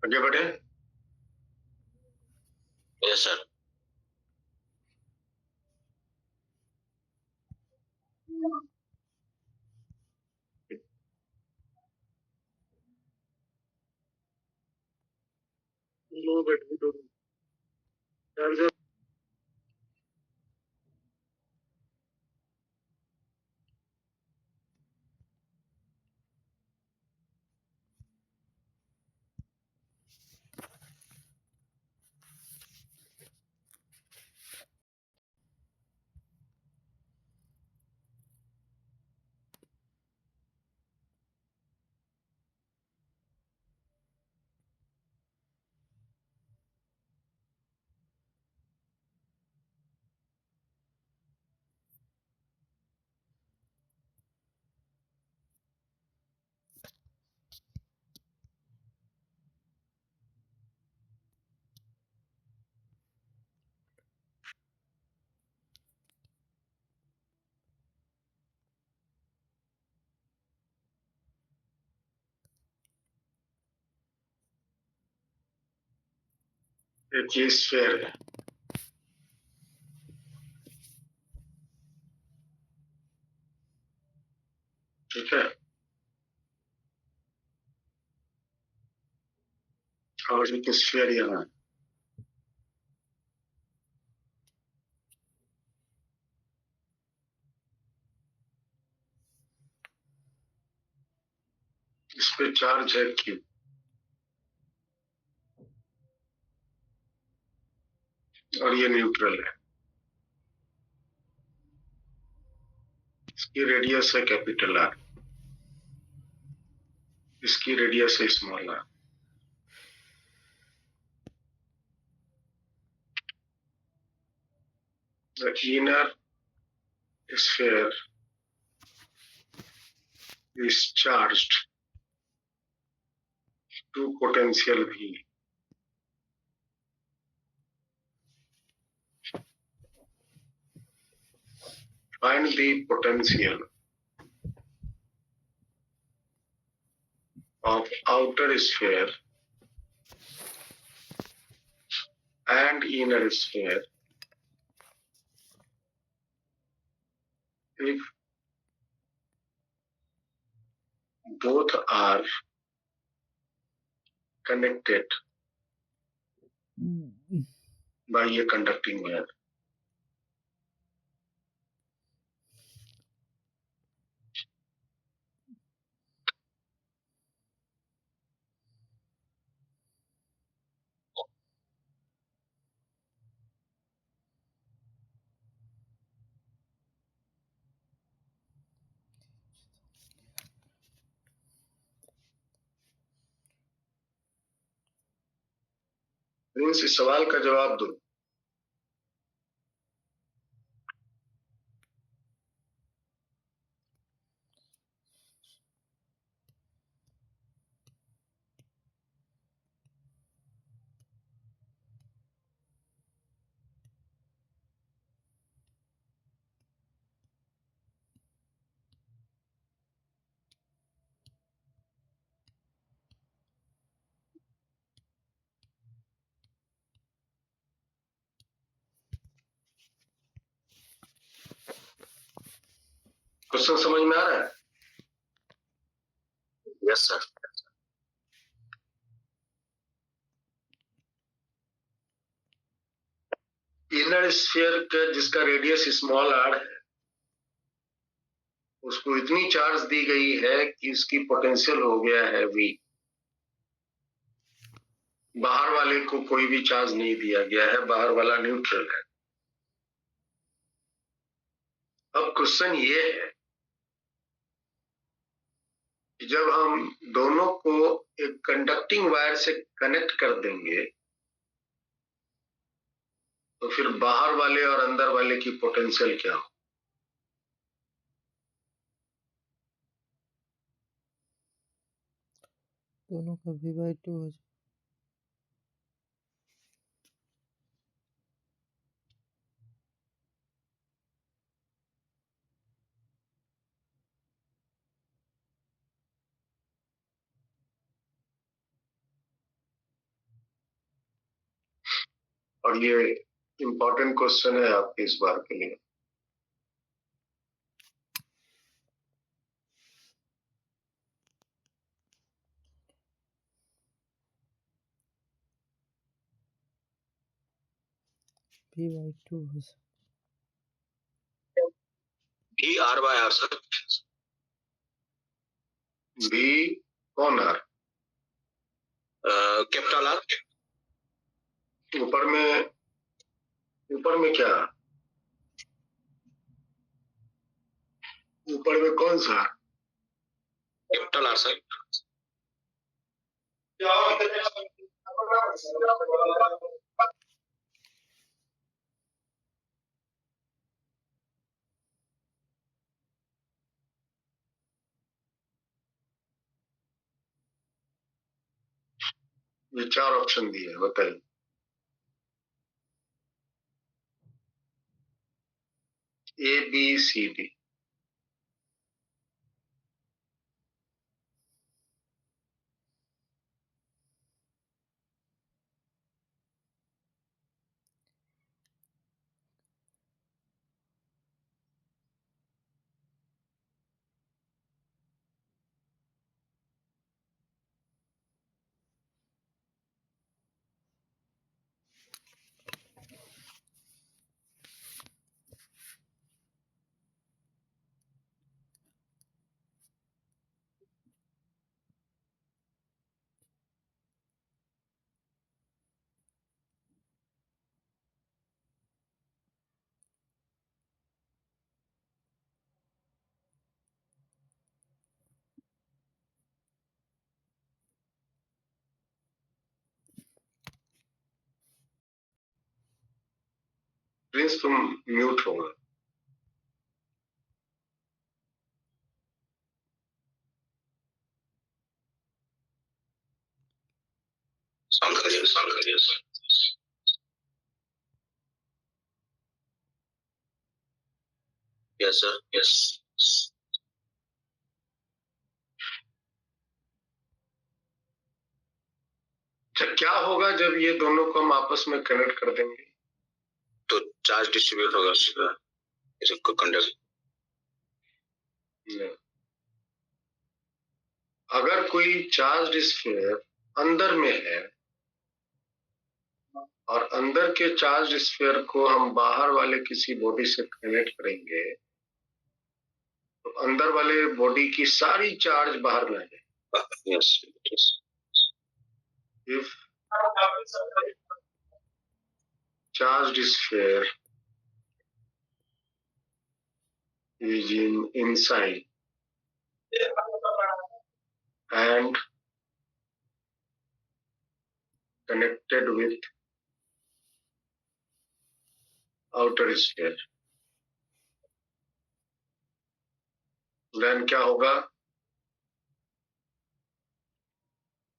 आगे बढ़े। Yes sir. लो बैठ दो। एक ये स्फीयर है, ठीक है, और एक स्फीयर यहाँ। इस पे चार्ज है Q और ये न्यूट्रल है। इसकी रेडियस है कैपिटल R, इसकी रेडियस है small r। The inner sphere is charged to potential V. Find the potential of outer sphere and inner sphere if both are connected by a conducting wire. इस सवाल का जवाब दो। Question समझ में आ रहा है? Yes sir. इनर स्फीयर का जिसका रेडियस स्मॉल r है, उसको इतनी चार्ज दी गई है कि इसकी पोटेंशियल हो गया है V। बाहर वाले को कोई भी चार्ज नहीं दिया गया है, बाहर वाला न्यूट्रल है। अब क्वेश्चन ये है कि जब हम दोनों को एक कंडक्टिंग वायर से कनेक्ट कर देंगे तो फिर बाहर वाले और अंदर वाले की पोटेंशियल क्या हो? दोनों का V/2 हो जाए। और ये इम्पोर्टेंट क्वेश्चन है आपके इस बार के लिए। V/2 हो सकता V R/R सर। V कौन R? Capital R। ऊपर में क्या? ऊपर में कौन सा? Capital R sir. ये 4 ऑप्शन दिए, बताइए। A B C D। Prince तुम म्यूट हो गए। साउंड करिए सर। Yes sir, yes. अच्छा, क्या होगा जब ये दोनों को हम आपस में कनेक्ट कर देंगे? तो चार्ज डिस्ट्रीब्यूट होगा उसका, इसको कंडक्ट। अगर कोई चार्ज स्फीयर अंदर में है और अंदर के चार्ज स्फीयर को हम बाहर वाले किसी बॉडी से कनेक्ट करेंगे तो अंदर वाले बॉडी की सारी चार्ज बाहर में आ जाएगी। Yes, yes. If charged sphere is inside and connected with outer sphere, then क्या होगा?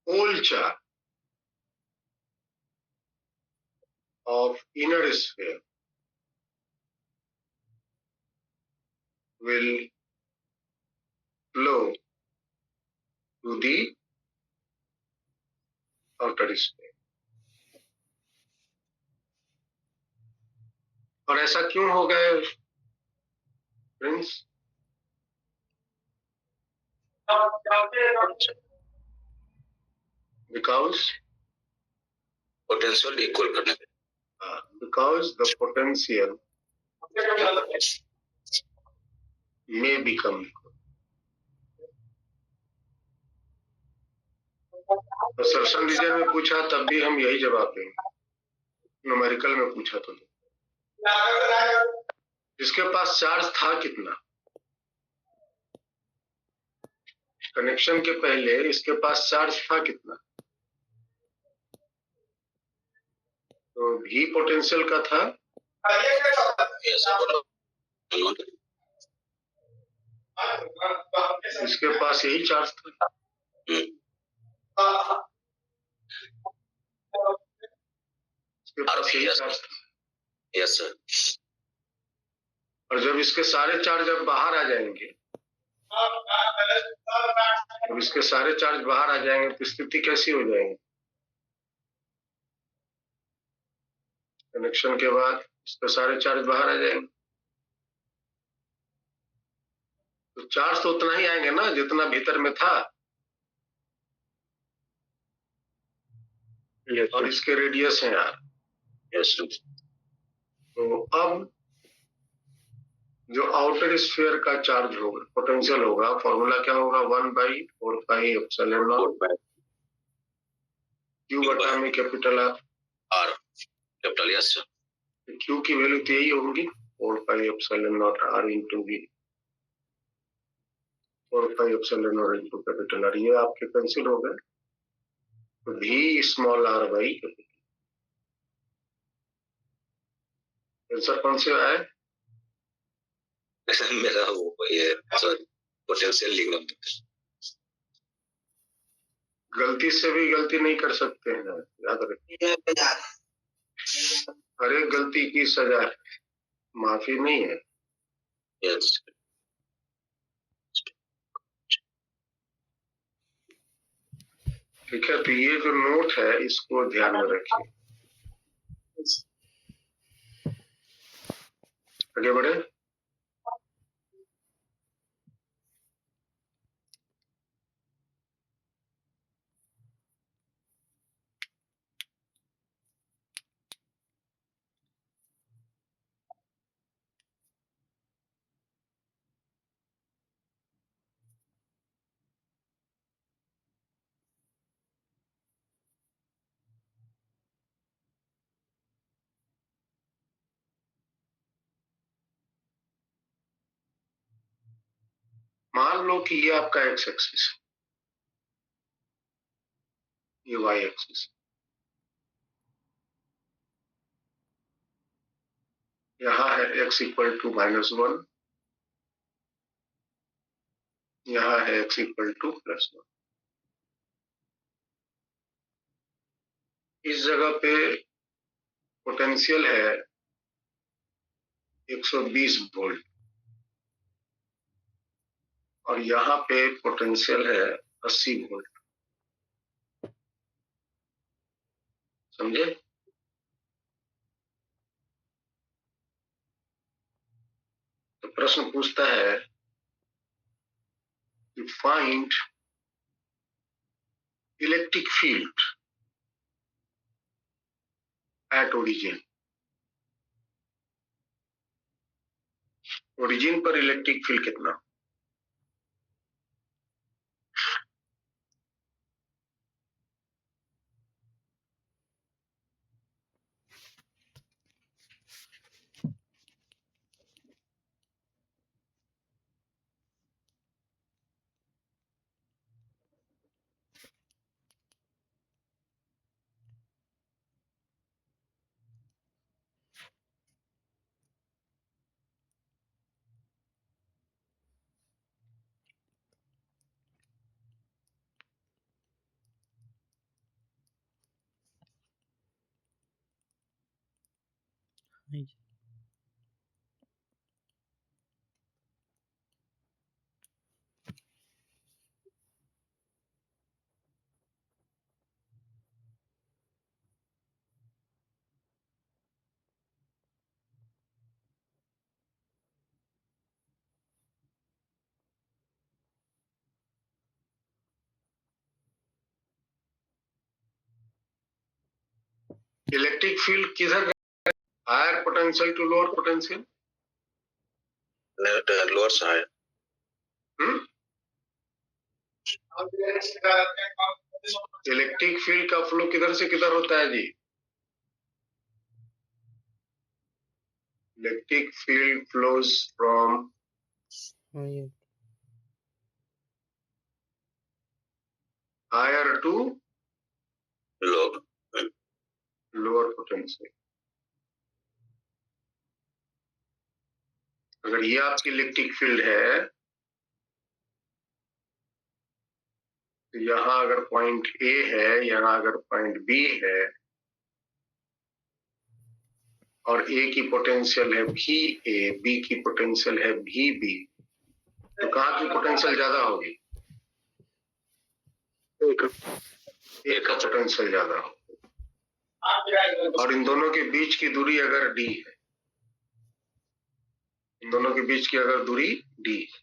Whole charge of inner sphere will flow to the outer sphere। और ऐसा क्यों हो गया फ्रेंड्स? Because पोटेंशियल इक्वल करने पे। because the potential may become equal। तो सर्शन रीजन में पूछा तब भी हम यही जवाब देंगे, न्यूमेरिकल में पूछा तो इसके पास चार्ज था कितना? कनेक्शन के पहले इसके पास चार्ज था कितना? तो भी पोटेंशियल का था। इसके पास यही चार्ज था। इसके पास यही चार्ज था। Yes sir. और जब इसके सारे चार्ज अब बाहर आ जाएंगे, जब इसके सारे चार्ज बाहर आ जाएंगे तो स्थिति कैसी हो जाएगी? कनेक्शन के बाद इसके सारे चार्ज बाहर आ जाएंगे। तो चार्ज तो उतना ही आएंगे ना जितना भीतर में था, और इसके रेडियस है यार। यस तो अब जो आउटर स्फीयर का चार्ज होगा, पोटेंशियल होगा, फॉर्मूला क्या होगा? 1/4πε0 क्यू बटा में capital R. R capital yes Q की वैल्यू तो यही होगी 4πε0 r into V, 4πε0 into capital R. ये आपके कैंसिल हो गए, तो V small R by capital. Answer कौन से आए? मेरा वो ये सॉरी पोटेंशियल लिख रहा हूँ। गलती से भी गलती नहीं कर सकते हैं, याद रखिए। हर एक गलती की सजा है, माफी नहीं है। यस ठीक है, तो ये जो नोट है इसको ध्यान में रखिए। आगे बढ़े। मान लो कि ये आपका एक्स एक्सिस है, ये वाई एक्सिस, यहाँ है x इक्वल टू -1, यहाँ है x इक्वल टू +1। इस जगह पे पोटेंशियल है 120 वोल्ट, और यहाँ पे पोटेंशियल है 80 वोल्ट। समझे? तो प्रश्न पूछता है कि find electric field at origin. Origin पर इलेक्ट्रिक फील्ड कितना? Hi. इलेक्ट्रिक फील्ड किधर? Higher potential to lower potential. Lower side electric field का फ्लो किधर से किधर होता है जी? Electric field flows from Hi. Higher to lower lower potential. अगर ये आपकी इलेक्ट्रिक फील्ड है, तो यहाँ अगर पॉइंट ए है, यहाँ अगर पॉइंट बी है, और ए की पोटेंशियल है भी ए, बी की पोटेंशियल है भी बी, तो कहाँ की पोटेंशियल ज्यादा होगी? ए का पोटेंशियल ज्यादा होगी। और इन दोनों के बीच की दूरी अगर d है, इन दोनों के बीच की अगर दूरी d है,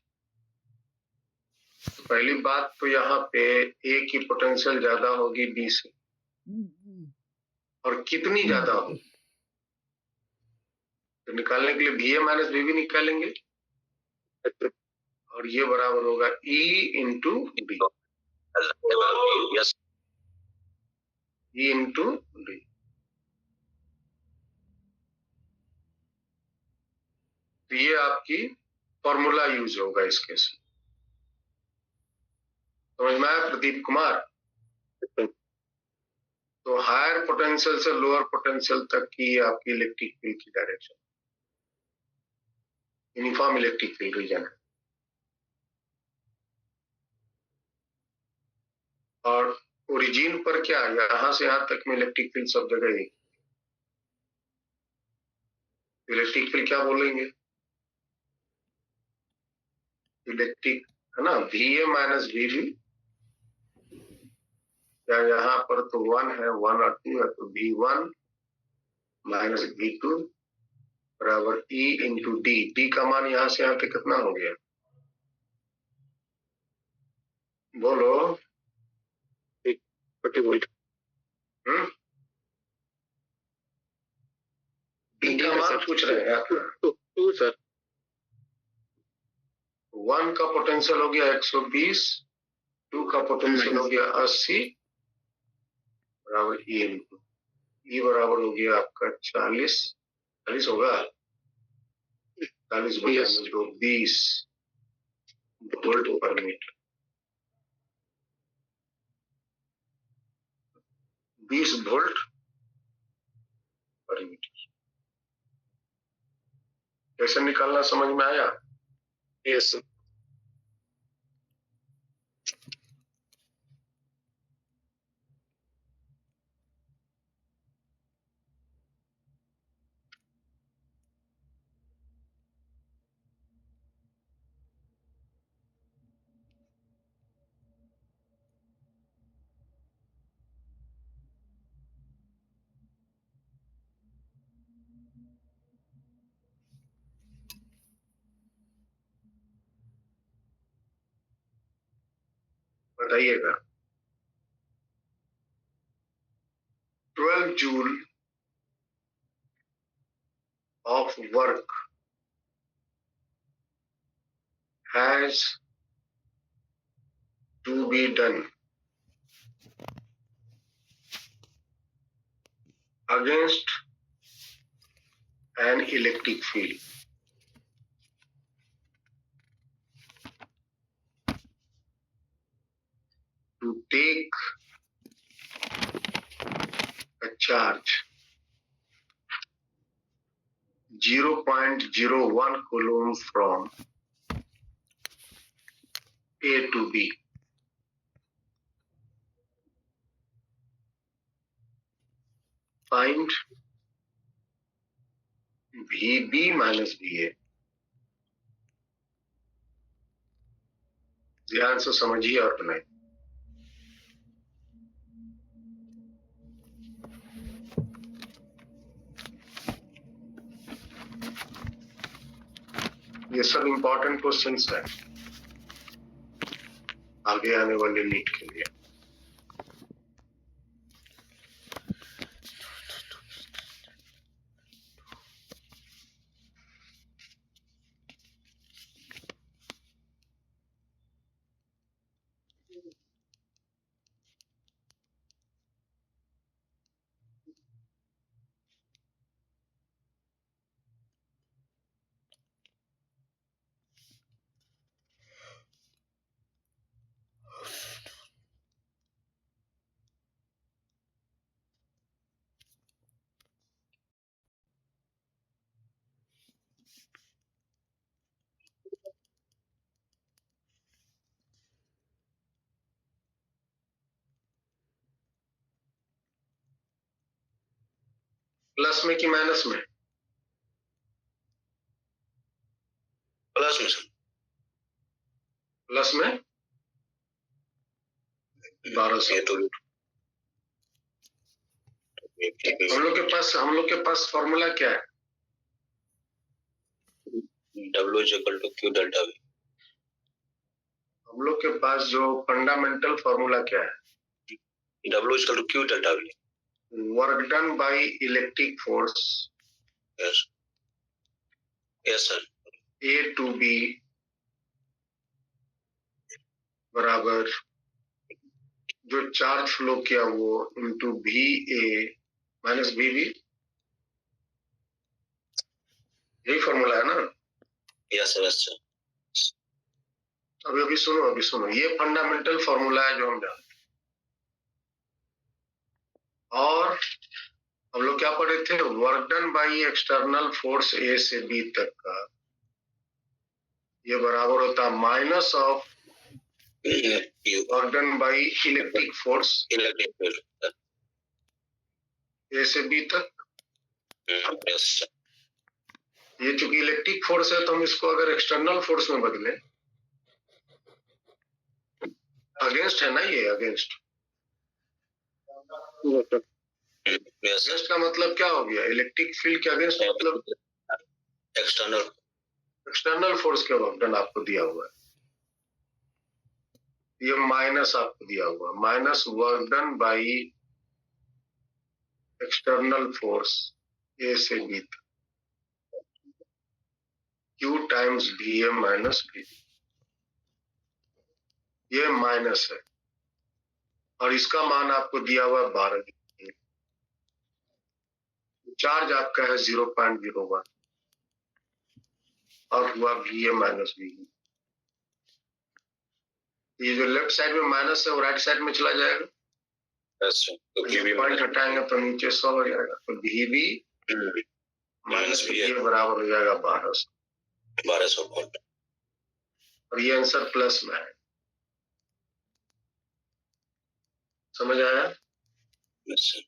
तो पहली बात तो यहाँ पे A की पोटेंशियल ज्यादा होगी B से, और कितनी ज्यादा होगी तो निकालने के लिए VA माइनस VB निकालेंगे, और ये बराबर होगा E into D, yes E into D. तो ये आपकी फॉर्मूला यूज होगा इस केस में। समझ में आया प्रदीप कुमार? तो हायर पोटेंशियल से लोअर पोटेंशियल तक की आपकी इलेक्ट्रिक फील्ड की direction uniform electric field region है। और ओरिजिन पर क्या, यहां से यहां तक में इलेक्ट्रिक फील्ड सब जगह एक। इलेक्ट्रिक फील्ड क्या बोलेंगे, इलेक्ट्रिक है ना, VA माइनस VB, या यहाँ पर तो 1 है, 1 और 2 है, तो V1 माइनस V2 बराबर E इंटू डी। डी का मान यहां से यहां तक कितना हो गया, बोलो? 40 वोल्ट। डी का मान पूछ रहे हैं। 2 सर। 1 का पोटेंशियल हो गया 120, 2 का पोटेंशियल हो गया 80 बराबर E इंटू E बराबर हो गया आपका 40 होगा, 40 बटे 2 20 वोल्ट पर मीटर, 20 वोल्ट पर मीटर। कैसे निकालना समझ में आया? Yes sir. बताइएगा। 12 joule of work has to be done against an electric field to take a charge 0.01 coulomb from A to B. Find VB minus VA. ध्यान से समझिए और बनाइए। ये सब इंपॉर्टेंट क्वेश्चंस हैं आगे आने वाले नीट के लिए। प्लस में कि माइनस में? प्लस में सर। प्लस में 1200। हम लोग के पास फॉर्मूला क्या है? W is equal to Q delta V. हम लोग के पास जो फंडामेंटल फॉर्मूला क्या है? W is equal to Q delta V. Work done by electric force Yes. Yes, sir. A to B बराबर जो चार्ज फ्लो किया वो इंटू VA माइनस VB, यही फॉर्मूला है ना? Yes, sir. Yes, sir. अभी सुनो, ये फंडामेंटल फॉर्मूला है जो हम जानते हैं। और हम लोग क्या पढ़े थे? Work done by external force A से B तक का ये बराबर होता है minus of work done by electric force Electric field. A से B तक। Yes, sir. ये चूंकि इलेक्ट्रिक फोर्स है तो हम इसको अगर एक्सटर्नल फोर्स में बदले, अगेंस्ट है ना, ये अगेंस्ट। Yes, sir. अगेंस्ट का मतलब क्या हो गया? इलेक्ट्रिक फील्ड के अगेंस्ट मतलब External. एक्सटर्नल फोर्स का वर्क डन आपको दिया हुआ है, ये माइनस आपको दिया हुआ है, minus work done by external force A से बी तक Q times VA minus VB, ये माइनस है और इसका मान आपको दिया हुआ है 12। चार्ज आपका है 0.01 और हुआ VA माइनस VB। ये जो लेफ्ट साइड में माइनस है वो राइट साइड में चला जाएगा। Yes, sir. तो ये पॉइंट हटाएंगे तो नीचे 100 हो जाएगा, तो VB माइनस VA बराबर हो जाएगा 1200 वोल्ट। और ये आंसर प्लस में है। समझ आया? Yes, sir.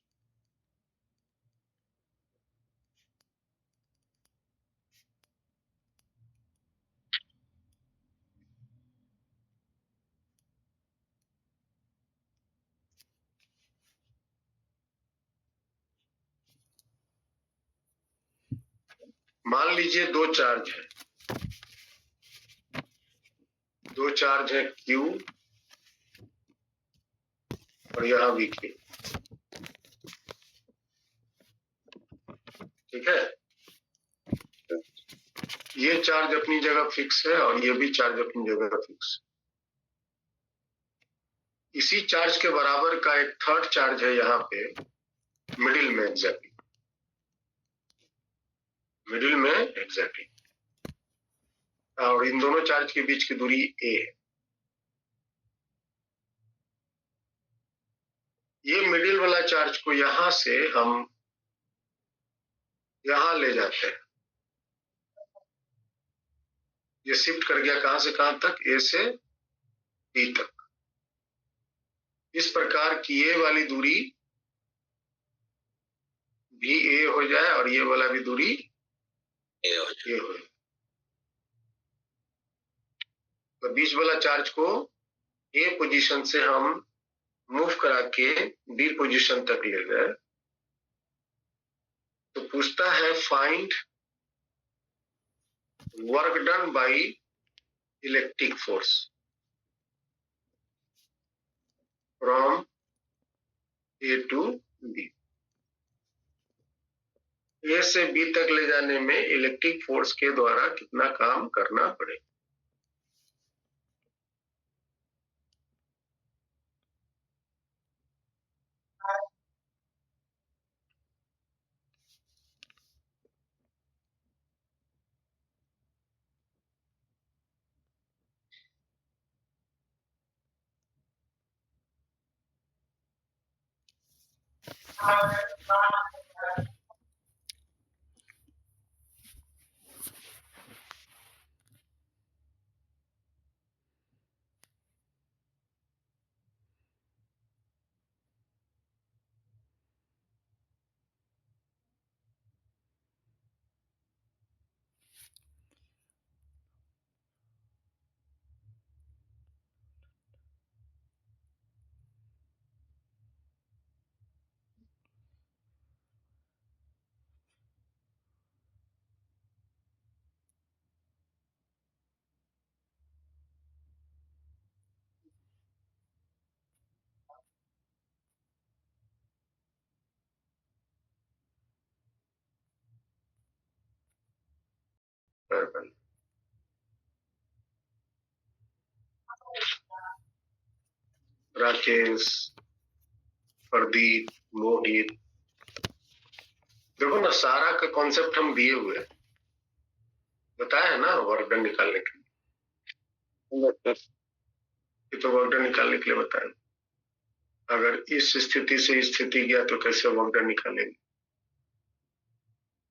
मान लीजिए दो चार्ज है Q और यहाँ VQ, ठीक है? ये चार्ज अपनी जगह फिक्स है और ये भी चार्ज अपनी जगह फिक्स है। इसी चार्ज के बराबर का एक थर्ड चार्ज है यहाँ पे मिडिल में, एग्जैक्टली और इन दोनों चार्ज के बीच की दूरी A है। ये मिडिल वाला चार्ज को यहां से हम यहां ले जाते हैं, ये शिफ्ट कर गया कहां से कहां तक? A से B तक। इस प्रकार की ये वाली दूरी भी A हो जाए और ये वाला भी दूरी A हो जाए। तो बीच वाला चार्ज को A पोजीशन से हम मूव करा के B पोजीशन तक ले गए, तो पूछता है find work done by electric force from A to B। A से B तक ले जाने में इलेक्ट्रिक फोर्स के द्वारा कितना काम करना पड़ेगा? Square by. राकेश, प्रदीप, मोहित, देखो ना सारा का कॉन्सेप्ट हम दिए हुए हैं, बताया है ना वर्क डन निकालने के लिए। ये तो वर्क डन निकालने के लिए बताया। अगर इस स्थिति से स्थिति गया तो कैसे वर्क डन निकालेंगे?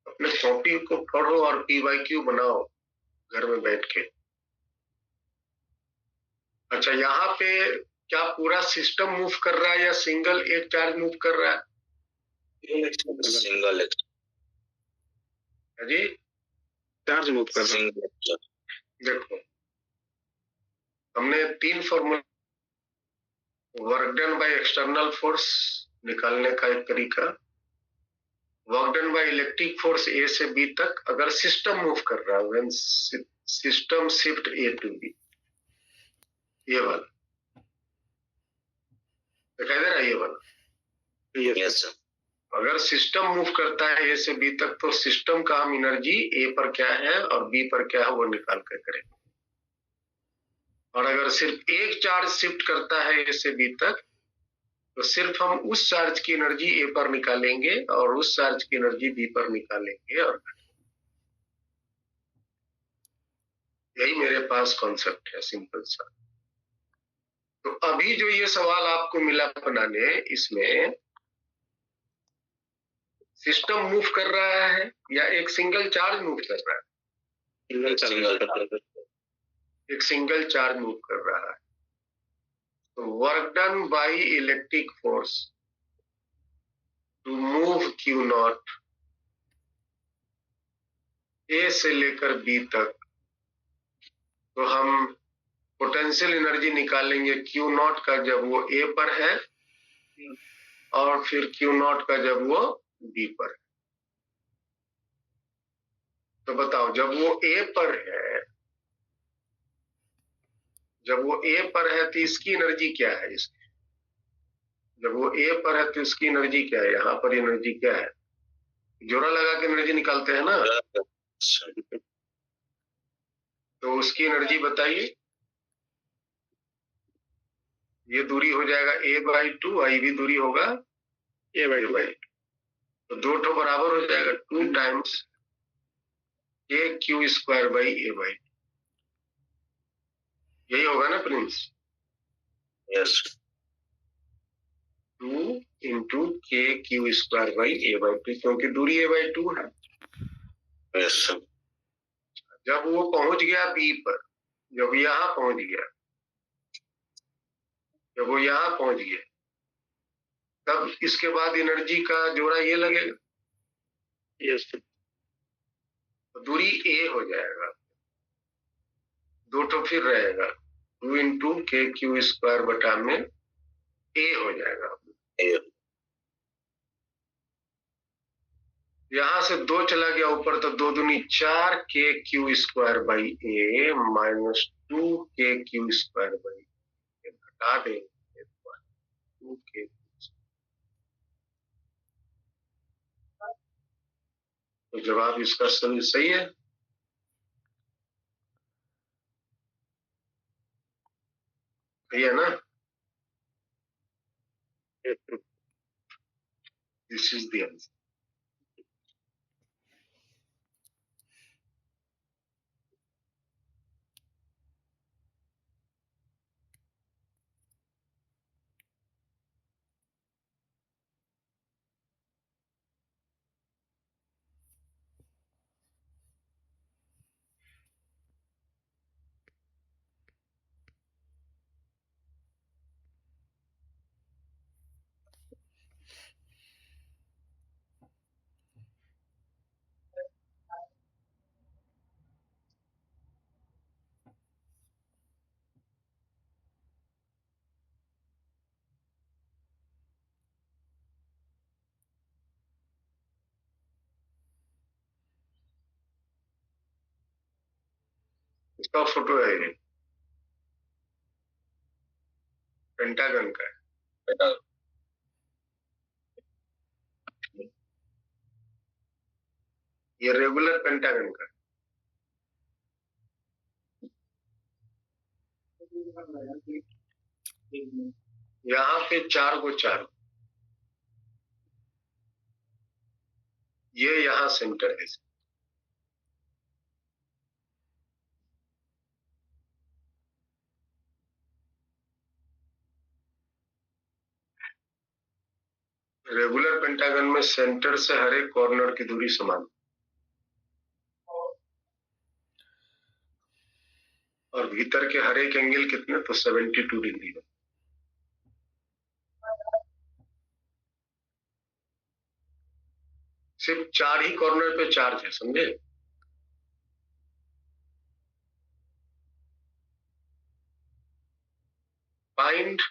अपने कॉपी को पढ़ो और पी वाई क्यू बनाओ घर में बैठ के। अच्छा, यहाँ पे क्या पूरा सिस्टम मूव कर रहा है या सिंगल एक चार्ज मूव कर रहा है? सिंगल जी, चार्ज मूव कर रहा है। देखो हमने 3 formula, work done by external force निकालने का एक तरीका, work done by electric force A से बी तक अगर सिस्टम मूव कर रहा है, when system shift A to B, ये वाला दिखाई दे रहा है, ये वाला। Yes sir. अगर सिस्टम मूव करता है ए से बी तक तो सिस्टम का हम एनर्जी ए पर क्या है और बी पर क्या है वो निकाल कर करेंगे। और अगर सिर्फ एक चार्ज शिफ्ट करता है ए से बी तक तो सिर्फ हम उस चार्ज की एनर्जी ए पर निकालेंगे और उस चार्ज की एनर्जी बी पर निकालेंगे। और यही मेरे पास कॉन्सेप्ट है, सिंपल सा। तो अभी जो ये सवाल आपको मिला बनाने, इसमें सिस्टम मूव कर रहा है या एक सिंगल चार्ज मूव कर रहा है? एक सिंगल चार्ज मूव कर रहा है। तो work done by electric force to move q naught A से लेकर बी तक, तो हम पोटेंशियल एनर्जी निकालेंगे क्यू नॉट का जब वो ए पर है और फिर क्यू नॉट का जब वो बी पर है। तो बताओ, जब वो ए पर है, जब वो ए पर है तो इसकी एनर्जी क्या है? इसकी जब वो ए पर है तो इसकी एनर्जी क्या है? यहाँ पर एनर्जी क्या है? जोड़ा लगा के एनर्जी निकालते हैं ना, तो उसकी एनर्जी बताइए। ये दूरी हो जाएगा a बाई 2, आई भी दूरी होगा a बाई 2, तो दो ठो बराबर हो जाएगा 2 times a Q square by a by 2, यही होगा ना प्रिंस? यस। 2 इंटू के Q square by a by 2, क्योंकि दूरी a बाई 2 है। Yes sir. जब वो पहुंच गया बी पर, जब यहाँ पहुंच गया, जब वो यहाँ पहुंच गया, तब इसके बाद एनर्जी का जोड़ा ये लगेगा। Yes sir. तो दूरी ए हो जाएगा, दो ठो फिर रहेगा, 2 इंटू के क्यू स्क्वायर बटा में ए हो जाएगा। यहाँ से 2 चला गया ऊपर तो 2 दूनी 4 के Q square by A minus 2 के क्यू स्क्वायर बाई ए, घटा देंगे 2 के। तो जवाब इसका सही है। सही है ना? This is the answer. इसका फोटो है, ये पेंटागन का है। ये रेगुलर पेंटागन का है। यहाँ पे 4 को 4, ये यहाँ सेंटर है। रेगुलर पेंटागन में सेंटर से हर एक कॉर्नर की दूरी समान, और भीतर के हर एक एंगल कितने, तो 72 डिग्री है। सिर्फ 4 ही कॉर्नर पे चार्ज है, समझे? Find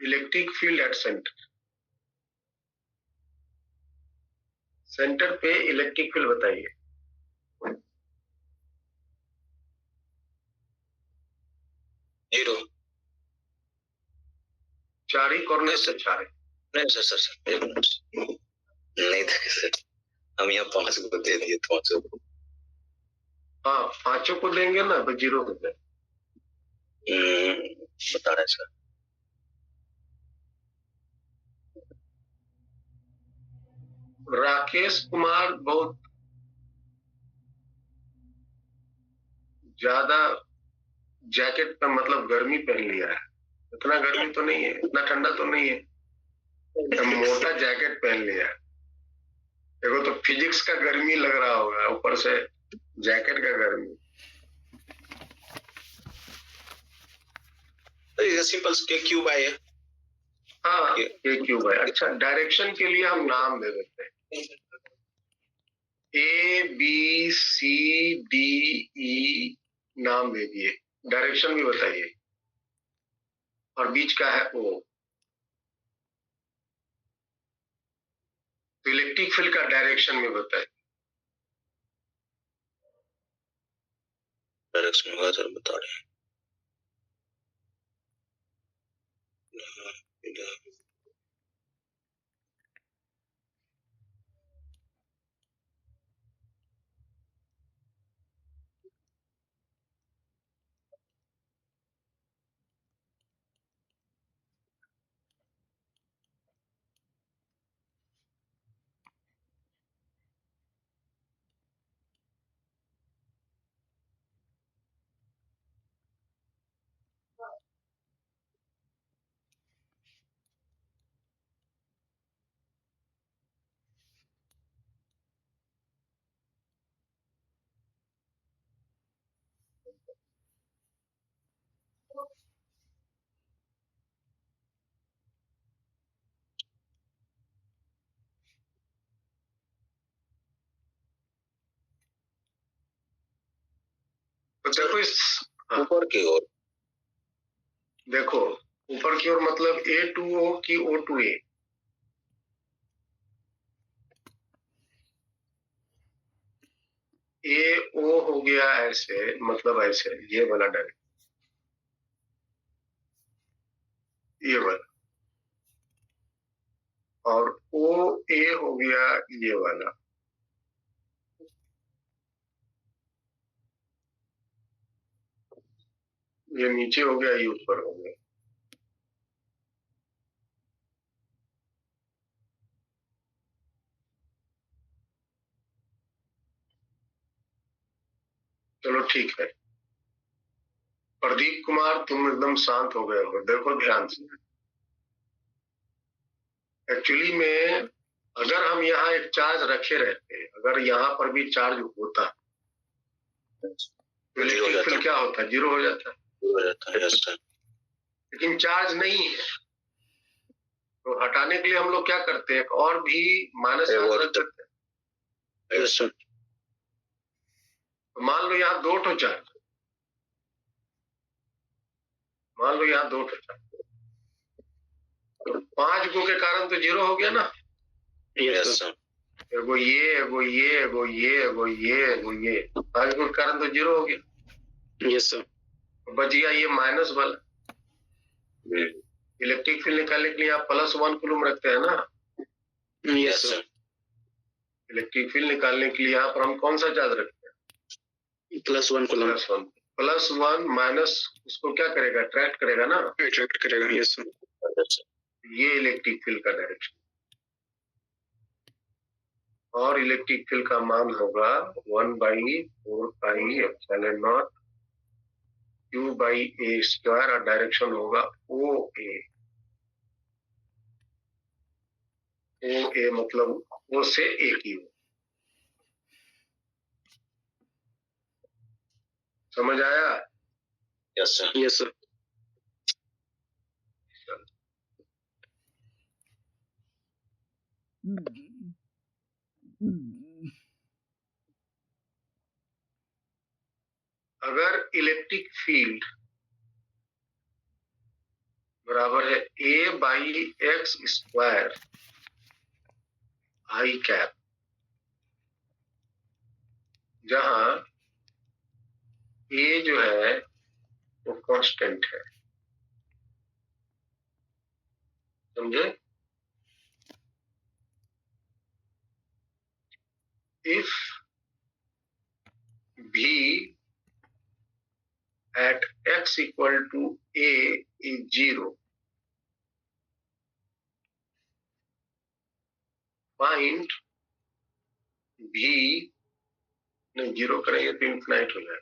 electric field at centre. Centre पे इलेक्ट्रिक फील्ड बताइए। जीरो। 4 ही कॉर्नर से 4 है। नहीं सर एक मिनट, नहीं देखे सर, हम यहाँ 5 को दे दिए 5 को। हाँ, 5 को देंगे ना तो 0 हो जाए। बता रहे सर। राकेश कुमार बहुत ज्यादा जैकेट पे मतलब गर्मी पहन लिया है। इतना गर्मी तो नहीं है, इतना ठंडा तो नहीं है, तो मोटा जैकेट पहन लिया है। देखो तो फिजिक्स का गर्मी लग रहा होगा, ऊपर से जैकेट का गर्मी। सिंपल के क्यूब है। हाँ, के क्यूब है। अच्छा, डायरेक्शन के लिए हम नाम दे देते हैं, ABCDE नाम दे दिए। डायरेक्शन भी बताइए, और बीच का है O। तो इलेक्ट्रिक फील्ड का डायरेक्शन में बताइए। डायरेक्शन होगा सर, बता रहे हैं। तो देखो इस ऊपर की ओर, देखो ऊपर की ओर मतलब A to O की O to A। AO हो गया ऐसे, मतलब ऐसे, ये वाला डायरेक्शन, ये वाला, और OA हो गया ये वाला। ये नीचे हो गया, ये ऊपर हो गया। चलो ठीक है। प्रदीप कुमार, तुम एकदम शांत हो गए हो, देखो ध्यान से। एक्चुअली में अगर हम यहाँ एक चार्ज रखे रहते, अगर यहाँ पर भी चार्ज होता तो इलेक्ट्रिक फील्ड क्या होता, 0 हो जाता। लेकिन चार्ज नहीं है, तो हटाने के लिए हम लोग क्या करते हैं, एक और भी माइनस रख देते हैं। तो मान लो यहाँ 2 ठो चार्ज, मान लो यहाँ 2 ठो चार्ज, तो 5 गो के कारण तो 0 हो गया ना। एगो ये, एगो ये, एगो ये, एगो ये, एगो ये, 5 गो के कारण तो 0 हो गया। Yes sir. बच गया ये माइनस वाला। इलेक्ट्रिक फील्ड निकालने के लिए आप +1 कूलम रखते हैं ना। Yes sir. इलेक्ट्रिक फील्ड निकालने के लिए यहाँ पर हम कौन सा चार्ज रखते हैं, +1 कूलम। +1। +1 माइनस उसको क्या करेगा, अट्रैक्ट करेगा ना, अट्रैक्ट करेगा। Yes sir. ये इलेक्ट्रिक फील्ड का डायरेक्शन। और इलेक्ट्रिक फील्ड का मान होगा 1/4πε0 Q/a² और डायरेक्शन होगा OA। OA मतलब O से A की ओर। समझ आया? Yes sir. Yes sir. अगर इलेक्ट्रिक फील्ड बराबर है A/x² I कैप, जहां A जो है वो कांस्टेंट है, समझे? If V at x equal to A is 0, find V, नहीं 0 करेंगे तो इन्फिनाइट हो जाएगा,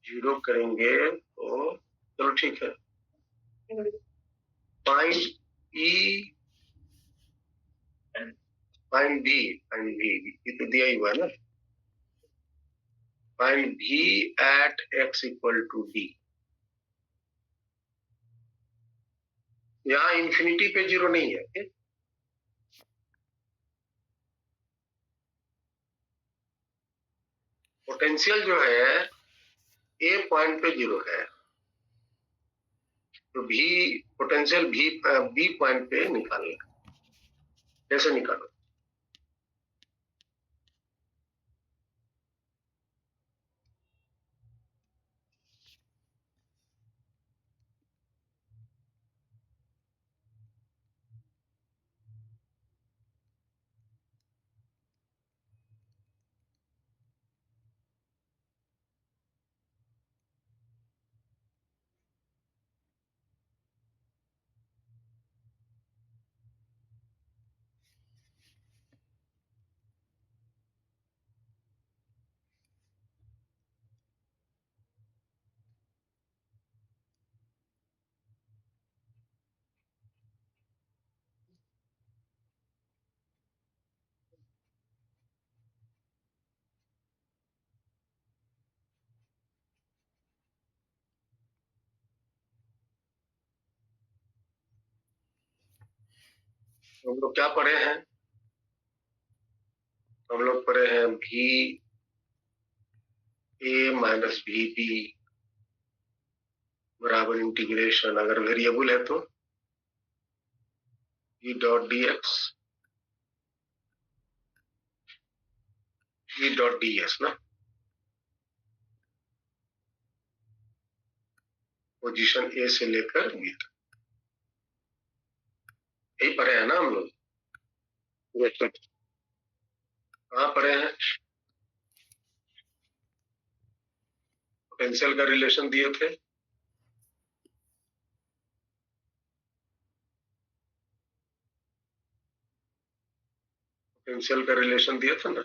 0 करेंगे तो चलो ठीक है। फाइंड V, ये तो दिया ही हुआ है ना। Find V at x equal to D। यहाँ इंफिनिटी पे 0 नहीं है, पोटेंशियल जो है A पॉइंट पे 0 है, तो V पोटेंशियल B पॉइंट पे निकालेगा। कैसे निकालो? हम लोग क्या पढ़े हैं? हम लोग पढ़े हैं VA माइनस VB बराबर इंटीग्रेशन, अगर वेरिएबल है तो E.dx E.ds ना, पोजीशन A से लेकर B तक, यही पढ़े हैं ना हम लोग? कहाँ पढ़े हैं? पोटेंशियल का रिलेशन दिए थे, पोटेंशियल का रिलेशन दिया था ना,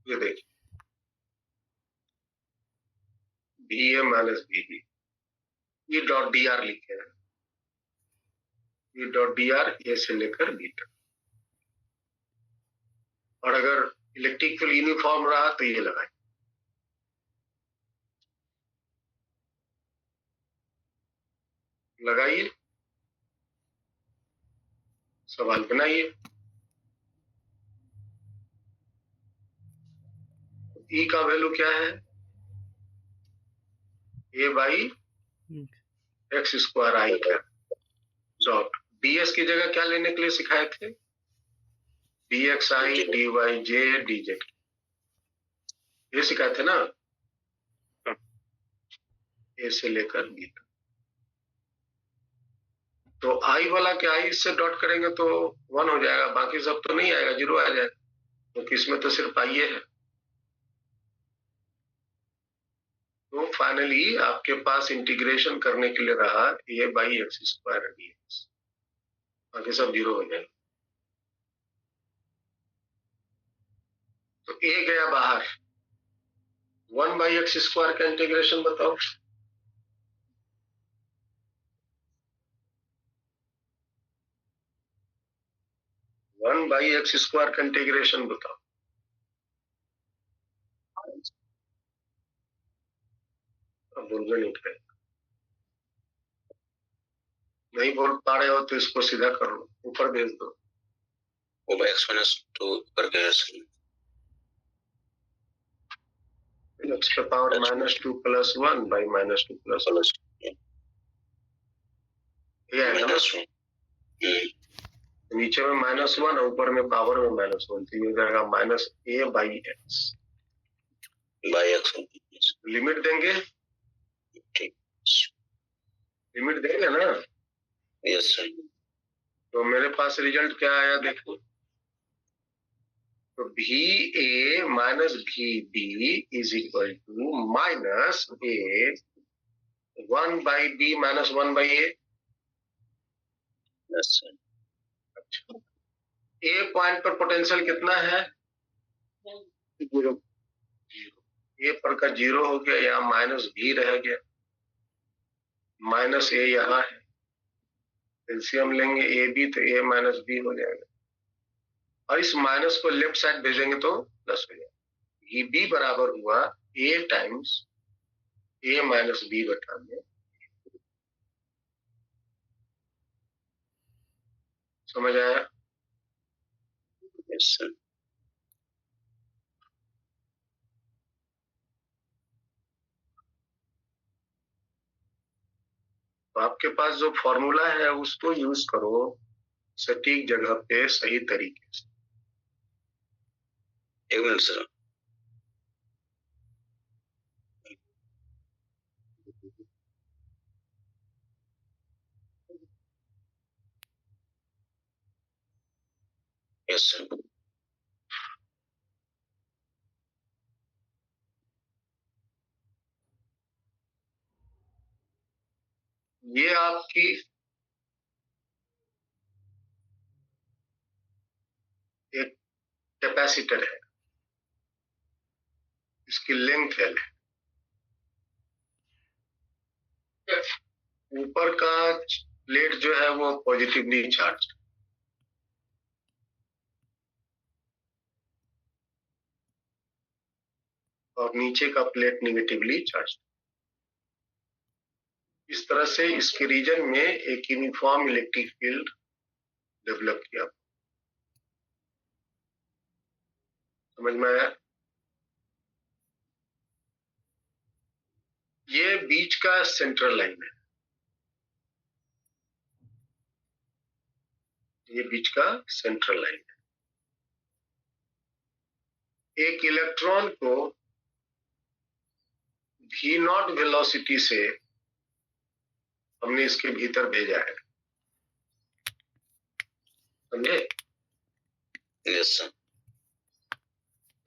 ये देखिए VA माइनस VB E.dr लिखे हैं, E.dr A से लेकर B तक। और अगर इलेक्ट्रिक फील्ड यूनिफॉर्म रहा तो ये लगाए, लगाइए, सवाल बनाइए। E का वैल्यू क्या है? A/x² I cap dot ds की जगह क्या लेने के लिए सिखाए थे? dxi dyj dz, ये सिखाए थे ना, A से लेकर B तक। तो आई वाला के आई से डॉट करेंगे तो 1 हो जाएगा, बाकी सब तो नहीं आएगा, 0 आ जाएगा, क्योंकि इसमें तो सिर्फ आई है। तो फाइनली आपके पास इंटीग्रेशन करने के लिए रहा a by x square dx, बाकी सब 0 हो जाएगा। तो a गया बाहर, 1 बाई एक्स स्क्वायर का इंटीग्रेशन बताओ। वन बाई एक्स स्क्वायर का इंटीग्रेशन बताओ। अब बोल नहीं पाए, नहीं बोल पा रहे हो तो इसको सीधा कर लो, ऊपर भेज दो। वो बाई एक्स माइनस 2 करके एक्स का पावर -2 + 1 बाई -2 + 1 ये आएगा ना। नीचे में -1 और ऊपर में पावर में -1, तो ये हो जाएगा -a बाई एक्स। लिमिट देंगे, लिमिट देंगे ना। Yes sir. तो मेरे पास रिजल्ट क्या आया देखो, तो भी a माइनस भी B is equal to -a 1 by B minus 1 by A. Yes sir. अच्छा, ए पॉइंट पर पोटेंशियल कितना है? 0। ए पर का 0 हो गया, यहाँ माइनस भी रह गया, माइनस ए यहाँ है, एलसीएम लेंगे ए बी तो ए माइनस बी हो जाएगा, और इस माइनस को लेफ्ट साइड भेजेंगे तो प्लस हो जाएगा। ये बी बराबर हुआ ए टाइम्स ए माइनस बी बटा में। समझ आया? Yes sir. तो आपके पास जो फॉर्मूला है उसको यूज करो सटीक जगह पे सही तरीके से। एक मिनट सर। Yes sir. ये आपकी एक कैपेसिटर है, इसकी लेंथ L है, ऊपर का प्लेट जो है वो पॉजिटिवली चार्ज, और नीचे का प्लेट निगेटिवली चार्ज। इस तरह से इसके रीजन में एक यूनिफॉर्म इलेक्ट्रिक फील्ड डेवलप किया। समझ में आया? ये बीच का सेंट्रल लाइन है, ये बीच का सेंट्रल लाइन है। एक इलेक्ट्रॉन को v0 वेलोसिटी से हमने इसके भीतर भेजा है, समझे? Yes sir.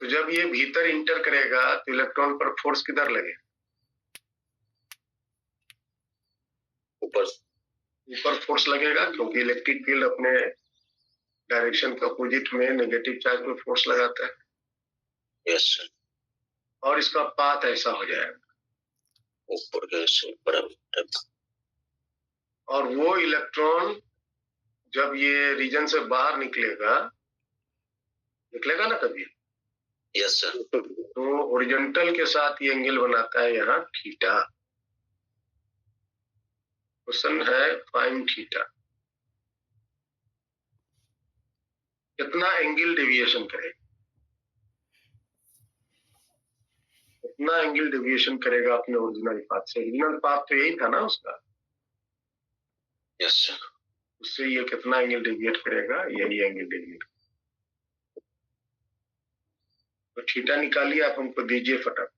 तो जब ये भीतर इंटर करेगा तो इलेक्ट्रॉन पर फोर्स किधर लगेगा? ऊपर। ऊपर फोर्स लगेगा, क्योंकि इलेक्ट्रिक फील्ड अपने डायरेक्शन के अपोजिट में नेगेटिव चार्ज पे फोर्स लगाता है। Yes sir. और इसका पाथ ऐसा हो जाएगा, ऊपर के से बराबर। और वो इलेक्ट्रॉन जब ये रीजन से बाहर निकलेगा, निकलेगा ना कभी, यस सर। तो ओरिजेंटल के साथ ये एंगल बनाता है यहाँ थीटा। क्वेश्चन है फाइंड थीटा। कितना एंगल डेविएशन करेगा, कितना एंगल डेविएशन करेगा अपने ओरिजिनल पाथ से? ओरिजिनल पाथ तो यही था ना उसका। Yes sir. उससे ये कितना एंगल डेविएट करेगा? यही एंगल डेविएट। तो थीटा निकालिए, आप हमको दीजिए फटाफट।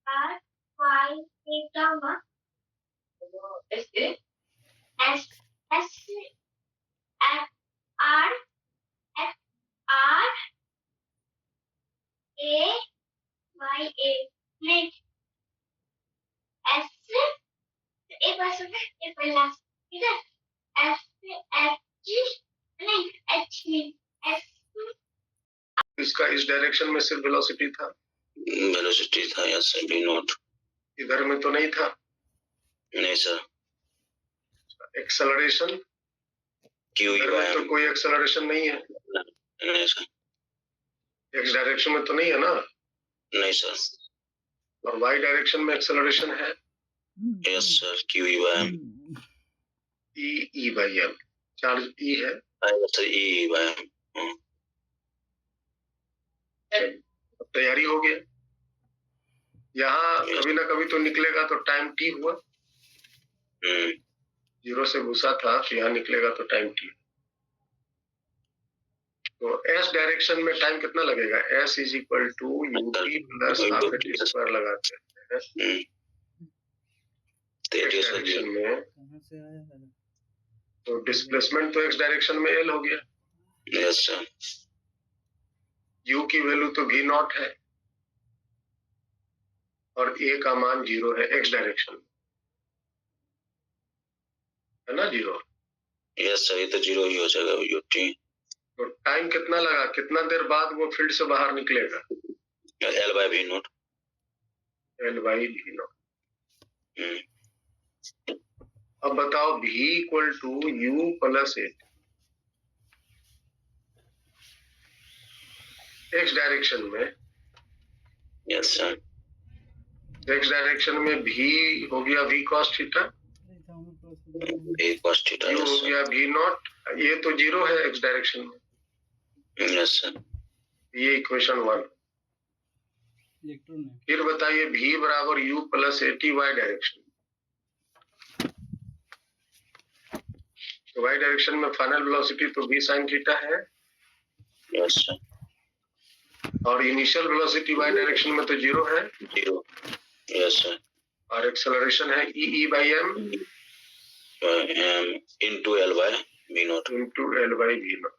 R Y A gamma S A S S F R F R A Y A नहीं S एक बार सुन एक पहला इधर S H नहीं H नहीं S इसका इस डायरेक्शन में सिर्फ वेलोसिटी था, वेलोसिटी था, यस सर, बी नॉट। इधर में तो नहीं था। नहीं सर। एक्सेलरेशन क्यू इधर में तो कोई एक्सेलरेशन नहीं है। नहीं सर। एक्स डायरेक्शन में तो नहीं है ना। नहीं सर। और वाई डायरेक्शन में एक्सेलरेशन है। Yes sir, Q E by M. E by M, charge E है। Sir E by M. तैयारी हो गया। यहाँ कभी ना कभी तो निकलेगा, तो टाइम टी हुआ। 0 से घुसा था तो यहाँ निकलेगा तो टाइम टी। तो एस डायरेक्शन में टाइम कितना लगेगा? S is equal to u t plus half a t square लगाते हैं। डायरेक्शन में कहाँ से आया है? तो डिस्प्लेसमेंट तो एक्स डायरेक्शन में एल हो गया। Yes sir. यू की वैल्यू तो वी नॉट है और ए का मान 0 है एक्स डायरेक्शन में, है ना 0। यस सर, ये तो 0 ही हो जाएगा यू टी। तो टाइम कितना लगा, कितना देर बाद वो फील्ड से बाहर निकलेगा? L by V not. L by V not. अब बताओ v equal to U plus A X direction में। Yes sir. एक्स डायरेक्शन में v हो गया v cos theta, A cos theta. u हो गया v नॉट। ये तो 0 है एक्स डायरेक्शन में। Yes sir. ये इक्वेशन 1। फिर बताइए v बराबर u plus A T Y direction. तो वाई डायरेक्शन में फाइनल वेलोसिटी तो v sin थीटा है। Yes sir. और इनिशियल वेलोसिटी वाई डायरेक्शन में तो 0 है। 0। Yes sir. और एक्सेलरेशन है E by M into L by V not. Into L by V not.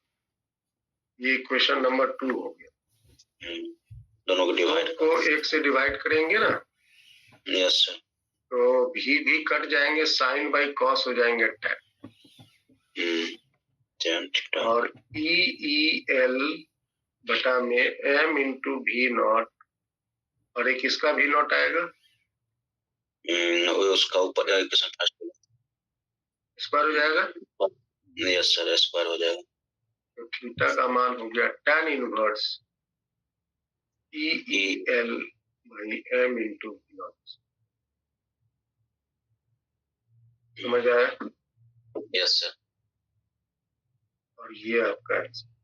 ये इक्वेशन नंबर 2 हो गया। दोनों को डिवाइड को 1 से डिवाइड करेंगे ना। Yes sir. तो भी कट जाएंगे, साइन बाई कॉस हो जाएंगे टैन। और ई एल बटा में एम इंटू वी नॉट, और एक इसका वी नॉट आएगा। उसका ऊपर स्क्वायर हो जाएगा। यस सर, स्क्वायर हो जाएगा। तो थीटा का मान हो गया tan inverse E L by m into v naught. समझ आया? Yes sir. और ये आपका आंसर।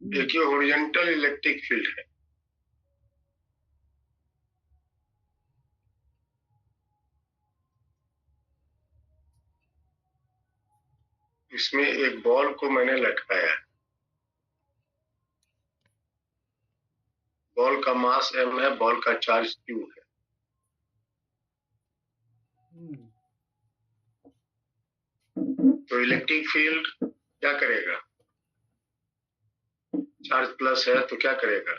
देखिए हॉरिजॉन्टल इलेक्ट्रिक फील्ड है। इसमें एक बॉल को मैंने लटकाया है। बॉल का मास m है, बॉल का चार्ज q है। इलेक्ट्रिक फील्ड क्या करेगा? चार्ज प्लस है तो क्या करेगा?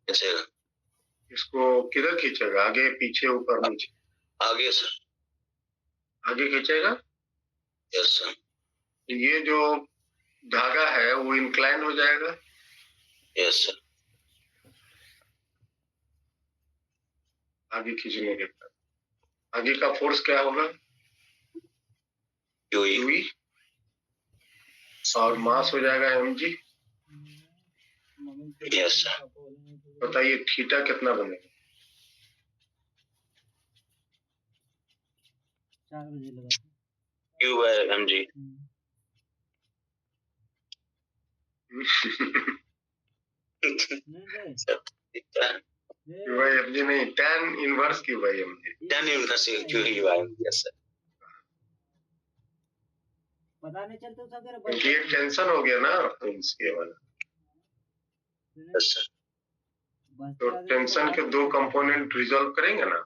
खींचेगा। इसको किधर खींचेगा? आगे, पीछे, ऊपर, नीचे? आगे सर। आगे खींचेगा। Yes sir. ये जो धागा है वो इंक्लाइन हो जाएगा। Yes sir. आगे खींचने के बाद आगे का फोर्स क्या होगा? क्यूई। क्यूई। और मास हो जाएगा mg। Yes sir. बताइए थीटा कितना बनेगा? 4 बजे लगा क्यू बाय mg। नहीं रे क्यू बाई mg नहीं, tan inverse q by mg। tan inverse qE by mg। Yes sir. पता नहीं चलता था अगर क्योंकि एक टेंशन हो गया ना फोर्स के वाला, यस सर। तो टेंशन के दो कंपोनेंट रिजॉल्व करेंगे ना।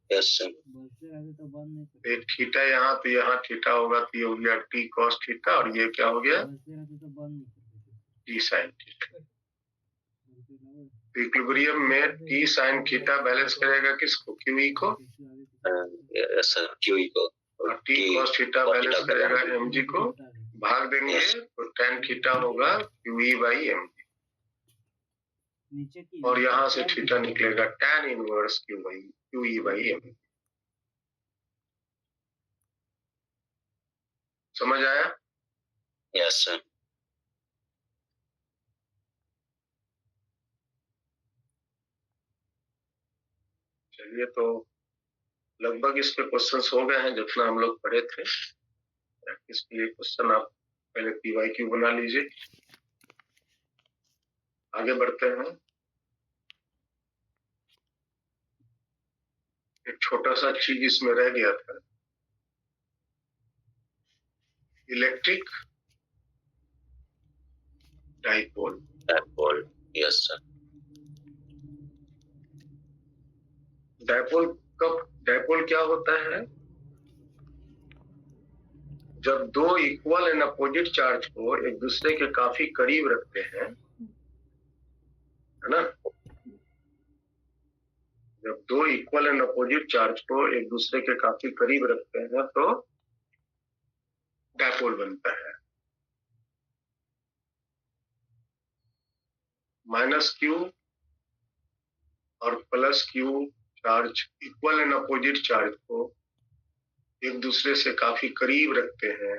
Yes sir. तो बंद नहीं एक थीटा यहाँ, तो यहाँ थीटा होगा, तो ये हो गया t cos थीटा, और ये क्या हो गया? तो बंद नहीं t sin थीटा। इक्विलिब्रियम में t sin थीटा बैलेंस करेगा किसको? QE को। Yes sir. क्यूई को। और t cos थीटा बैलेंस करेगा mg को। भाग देंगे तो tan थीटा होगा QE बाई mg, नीचे की और यहाँ से थीटा निकलेगा tan inverse QE by mg। समझ आया? Yes sir. चलिए, तो लगभग इसके क्वेश्चंस हो गए हैं जितना हम लोग पढ़े थे। प्रैक्टिस के लिए क्वेश्चन आप पहले PYQ बना लीजिए। आगे बढ़ते हैं। एक छोटा सा चीज इसमें रह गया था, electric dipole. Dipole. Yes sir. Dipole क्या होता है? जब दो इक्वल एंड अपोजिट चार्ज को एक दूसरे के काफी करीब रखते हैं, है ना? जब दो इक्वल एंड अपोजिट चार्ज को एक दूसरे के काफी करीब रखते हैं तो डाइपोल बनता है। -q और +q charge equal and opposite charge को एक दूसरे से काफी करीब रखते हैं,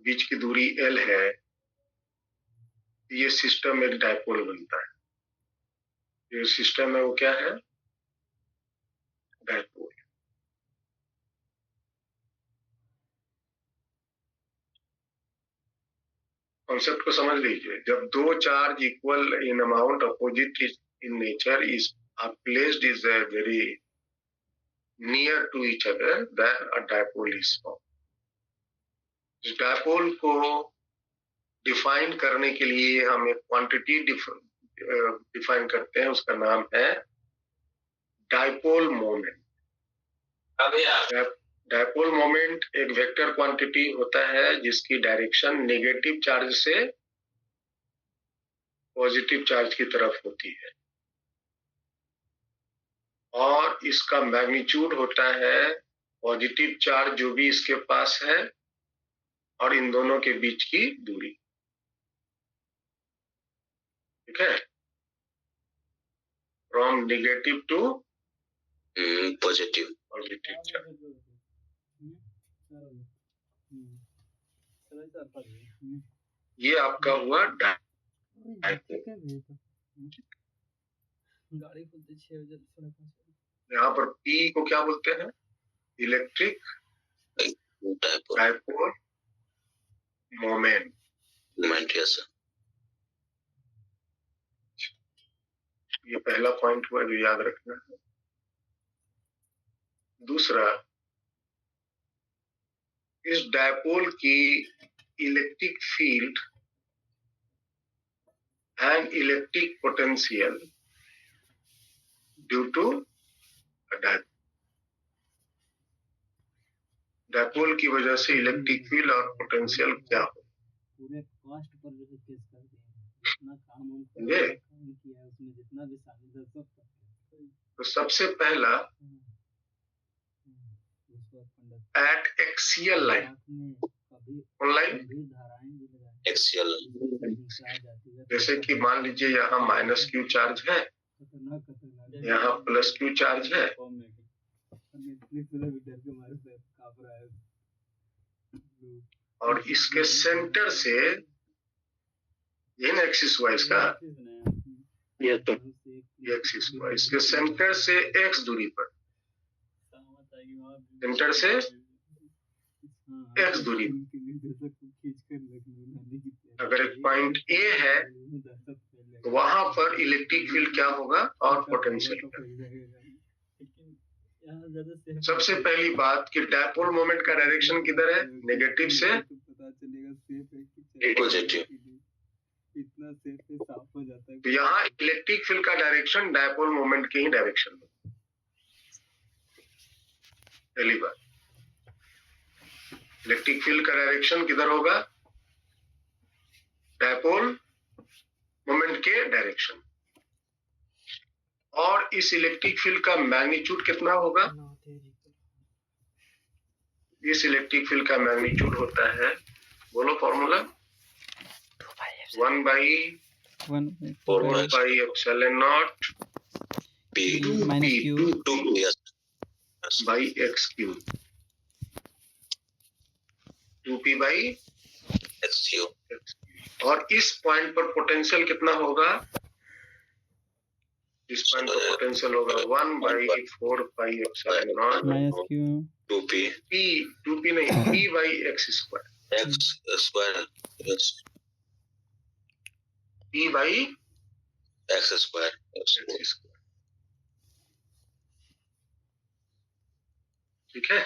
बीच की दूरी l है, ये सिस्टम एक डाइपोल बनता है। ये सिस्टम है वो क्या है? डाइपोल। कॉन्सेप्ट को समझ लीजिए। जब दो charge equal in amount opposite in nature is placed is very near to each other, then a dipole is form. इस डाइपोल को डिफाइन करने के लिए हम एक क्वांटिटी डिफाइन करते हैं, उसका नाम है डाइपोल मोमेंट। डाइपोल मोमेंट एक वेक्टर क्वांटिटी होता है जिसकी डायरेक्शन नेगेटिव चार्ज से पॉजिटिव चार्ज की तरफ होती है, और इसका मैग्नीट्यूड होता है पॉजिटिव चार्ज जो भी इसके पास है और इन दोनों के बीच की दूरी। ठीक है? From negative to positive charge. ये आपका हुआ डाइपोल। गाड़ी खुलती 6 बजे 5:30। यहाँ पर P को क्या बोलते हैं? Electric dipole moment. Yes sir. ये पहला पॉइंट हुआ जो याद रखना है। दूसरा, इस डाइपोल की electric field and electric potential due to dipole. Dipole की वजह से इलेक्ट्रिक फील्ड और पोटेंशियल क्या हो। पूरे कॉस्ट पर जो है केस कर दिए हैं। जितना काम हम ये काम किया है उसमें जितना भी शामिल है सब तो सबसे पहला eight axial line online axial जैसे कि मान लीजिए यहाँ माइनस क्यू चार्ज है, यहाँ प्लस क्यू चार्ज है, और इसके सेंटर से ये ना एक्सिस वाइज का ये तो एक्सिस वाइज इसके सेंटर से एक्स दूरी पर, सेंटर से एक्स दूरी अगर एक पॉइंट ए है तो वहां पर इलेक्ट्रिक फील्ड क्या होगा और पोटेंशियल। सबसे पहली बात कि डायपोल मोमेंट का डायरेक्शन किधर है, नेगेटिव से पॉजिटिव। इतना सेफ है साफ हो जाता है। तो यहाँ इलेक्ट्रिक फील्ड का डायरेक्शन डायपोल मोमेंट के ही डायरेक्शन में। पहली बात इलेक्ट्रिक फील्ड का डायरेक्शन किधर होगा, डायपोल मोमेंट के डायरेक्शन। और इस इलेक्ट्रिक फील्ड का मैग्नीट्यूड कितना होगा, इस इलेक्ट्रिक फील्ड का मैग्नीट्यूड होता है, बोलो formula 1/4 P minus Q 2 yes by x cube 2p by x cube। और इस पॉइंट पर पोटेंशियल कितना होगा, इस पॉइंट पर पोटेंशियल होगा 1/4 minus Q 2p p 2p नहीं p by x square x square yes p by x square x square। ठीक है,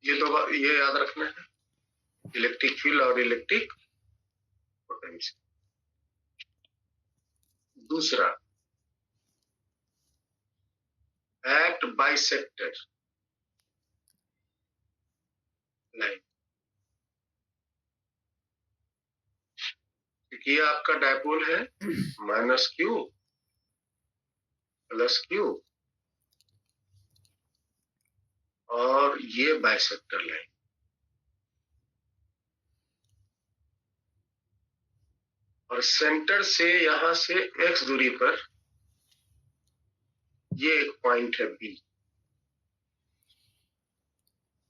ये याद रखना है, इलेक्ट्रिक फील्ड और इलेक्ट्रिक पोटेंशियल। दूसरा एट बाइसेक्टर लाइन, ये आपका डायपोल है माइनस क्यू प्लस क्यू और ये बाइसेक्टर लाइन। और सेंटर से यहां से x दूरी पर ये एक पॉइंट है B।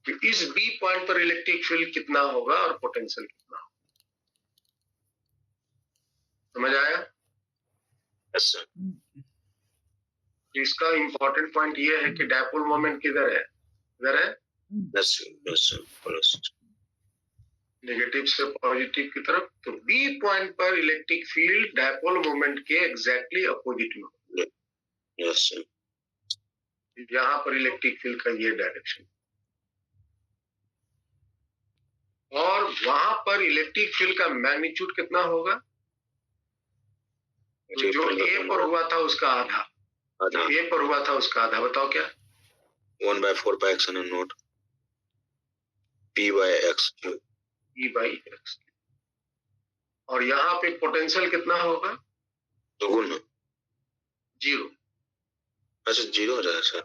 तो इस B पॉइंट पर इलेक्ट्रिक फील्ड कितना होगा और पोटेंशियल कितना होगा, समझ आया? yes sir इसका इंपॉर्टेंट पॉइंट ये है कि डायपोल मोमेंट किधर है, इधर है, yes sir नेगेटिव से पॉजिटिव की तरफ। तो B पॉइंट पर इलेक्ट्रिक फील्ड डायपोल मोमेंट के एग्जैक्टली अपोजिट में, yes sir यहाँ पर इलेक्ट्रिक फील्ड का ये डायरेक्शन। और वहां पर इलेक्ट्रिक फील्ड का मैग्नीट्यूड कितना होगा, तो जो ए पर हुआ था उसका आधा, आधा ए पर हुआ था उसका आधा, बताओ क्या, 1/4 by x and not p by x cube E by x। और यहाँ पे पोटेंशियल कितना होगा, दोगुना 0। अच्छा 0 हो जाएगा सर,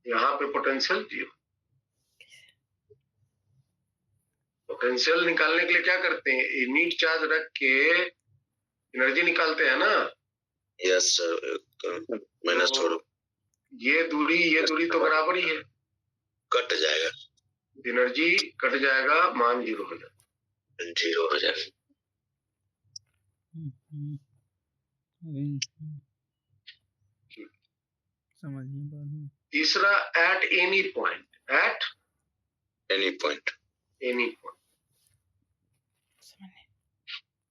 यहाँ पे पोटेंशियल 0। पोटेंशियल निकालने के लिए क्या करते हैं, यूनिट चार्ज रख के एनर्जी निकालते हैं ना। yes sir माइनस छोड़ो, ये दूरी तो बराबर ही है, कट जाएगा, एनर्जी कट जाएगा, मान 0 हो जाएगा। 0 हो जाएगा। समझिए बाद में। तीसरा at any point, at any point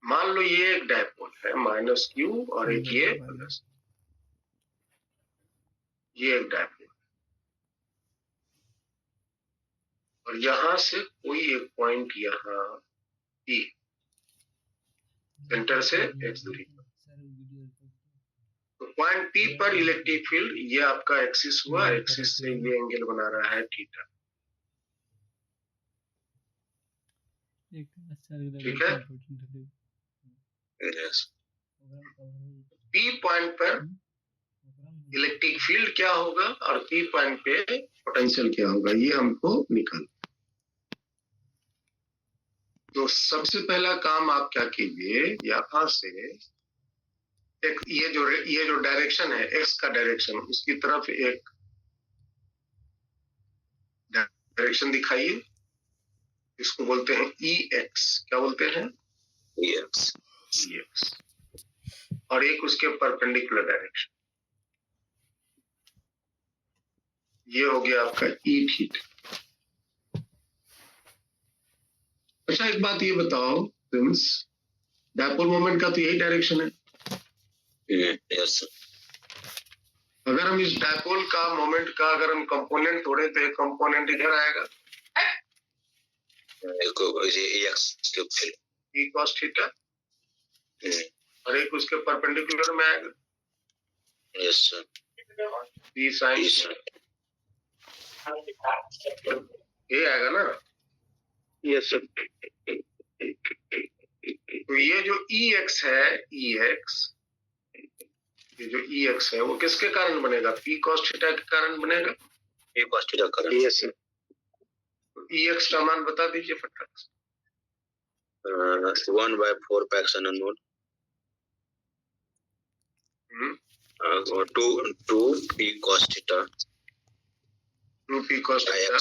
मान लो ये एक डायपोल है माइनस क्यू और एक ये प्लस, ये एक डायपोल और यहां से कोई एक पॉइंट यहाँ P, सेंटर से x दूरी पर। तो पॉइंट P पर इलेक्ट्रिक फील्ड, ये आपका एक्सिस हुआ, एक्सिस से ये एंगल बना रहा है थीटा। ठीक है, Yes. P पॉइंट पर इलेक्ट्रिक फील्ड क्या होगा और P पॉइंट पे पोटेंशियल क्या होगा, ये हमको निकाल। तो सबसे पहला काम आप क्या कीजिए, यहाँ से एक ये जो डायरेक्शन है एक्स का डायरेक्शन, उसकी तरफ एक डायरेक्शन दिखाइए, इसको बोलते हैं ई एक्स। क्या बोलते हैं? Yes. ई एक्स। और एक उसके परपेंडिकुलर डायरेक्शन, ये हो गया आपका ई थीटा। अच्छा एक बात ये बताओ फ्रेंड्स, डायपोल मोमेंट का तो यही डायरेक्शन है। Yes. अगर हम इस डायपोल का मोमेंट का अगर हम कंपोनेंट तोड़े तो एक कंपोनेंट इधर आएगा, X क्यूब फिर। ई कॉस थीटा, और एक उसके परपेंडिकुलर में आएगा Yes sir. ई साइन, ये आएगा ना। Yes sir. तो ये जो ई एक्स है, ई एक्स, ये जो ई एक्स है वो किसके कारण बनेगा? पी कॉस थीटा के कारण बनेगा। ये cos थीटा करें। Yes sir. तो ई एक्स का मान बता दीजिए फटाक से। 1/4 pi X unknown. 2 p cos theta 2 P cos theta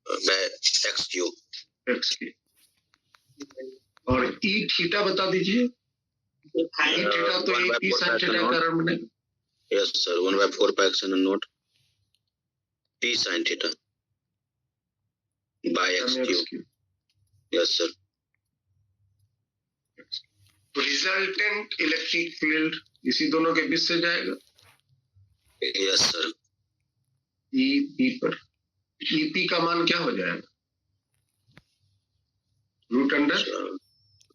by x cube. X की, और ई थीटा बता दीजिए। ई थीटा तो ये पी साइन थीटा के कारण बनेगा। Yes sir, 1/4 pi X unknown p sin theta by x cube. Yes sir. तो रिजल्टेंट इलेक्ट्रिक फील्ड इसी दोनों के बीच से जाएगा। Yes sir. ई पी पर, ई पी का मान क्या हो जाएगा? रूट अंडर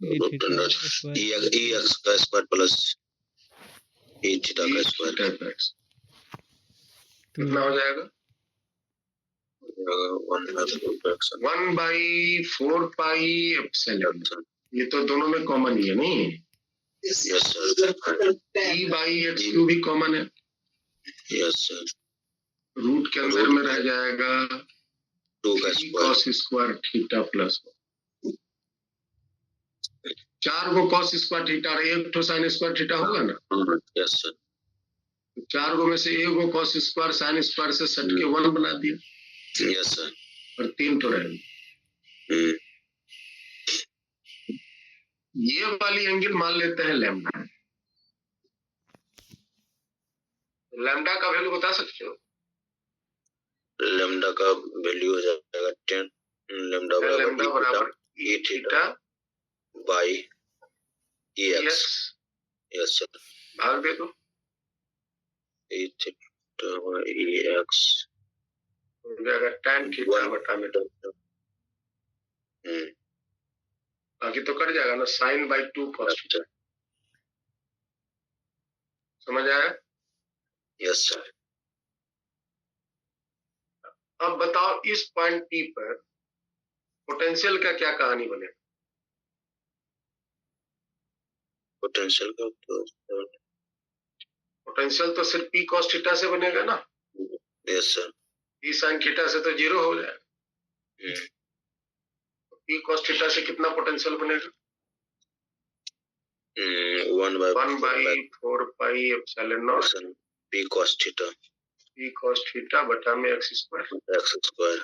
e x का स्क्वायर प्लस e थीटा का स्क्वायर। कितना हो जाएगा? 1/4 पाई एप्सिलॉन। ये तो दोनों में कॉमन ही है नहीं? Yes sir. E by x cube भी कॉमन है। Yes sir. रूट के अंदर में रह जाएगा 2 का कॉस स्क्वायर थीटा प्लस 4 को कॉस स्क्वायर थीटा और 1 तो साइन स्क्वायर थीटा होगा ना। Yes sir. 4 को में से 1 को कॉस स्क्वायर साइन स्क्वायर से सट के 1 बना दिया। Yes sir. और 3 तो रहेगा। ये वाली एंगल मान लेते हैं लैम्डा। लैम्डा का वैल्यू बता सकते हो? लैम्डा का वैल्यू हो जाएगा 10 लैम्डा बराबर e theta by e x। Yes sir. भाग दे दो, e theta by e x हो जाएगा tan थीटा बटा में। बाकी तो कट जाएगा ना, साइन बाई 2 कॉस थीटा। समझ आया? Yes sir. अब बताओ इस पॉइंट P पर पोटेंशियल का क्या कहानी बनेगा? पोटेंशियल का पोटेंशियल तो सिर्फ P cos थीटा से बनेगा ना। Yes sir. P sin theta से तो 0 हो जाएगा। P cos थीटा से कितना पोटेंशियल बनेगा? 1/4 pi epsilon not p cos theta. P cos theta बटा में x स्क्वायर।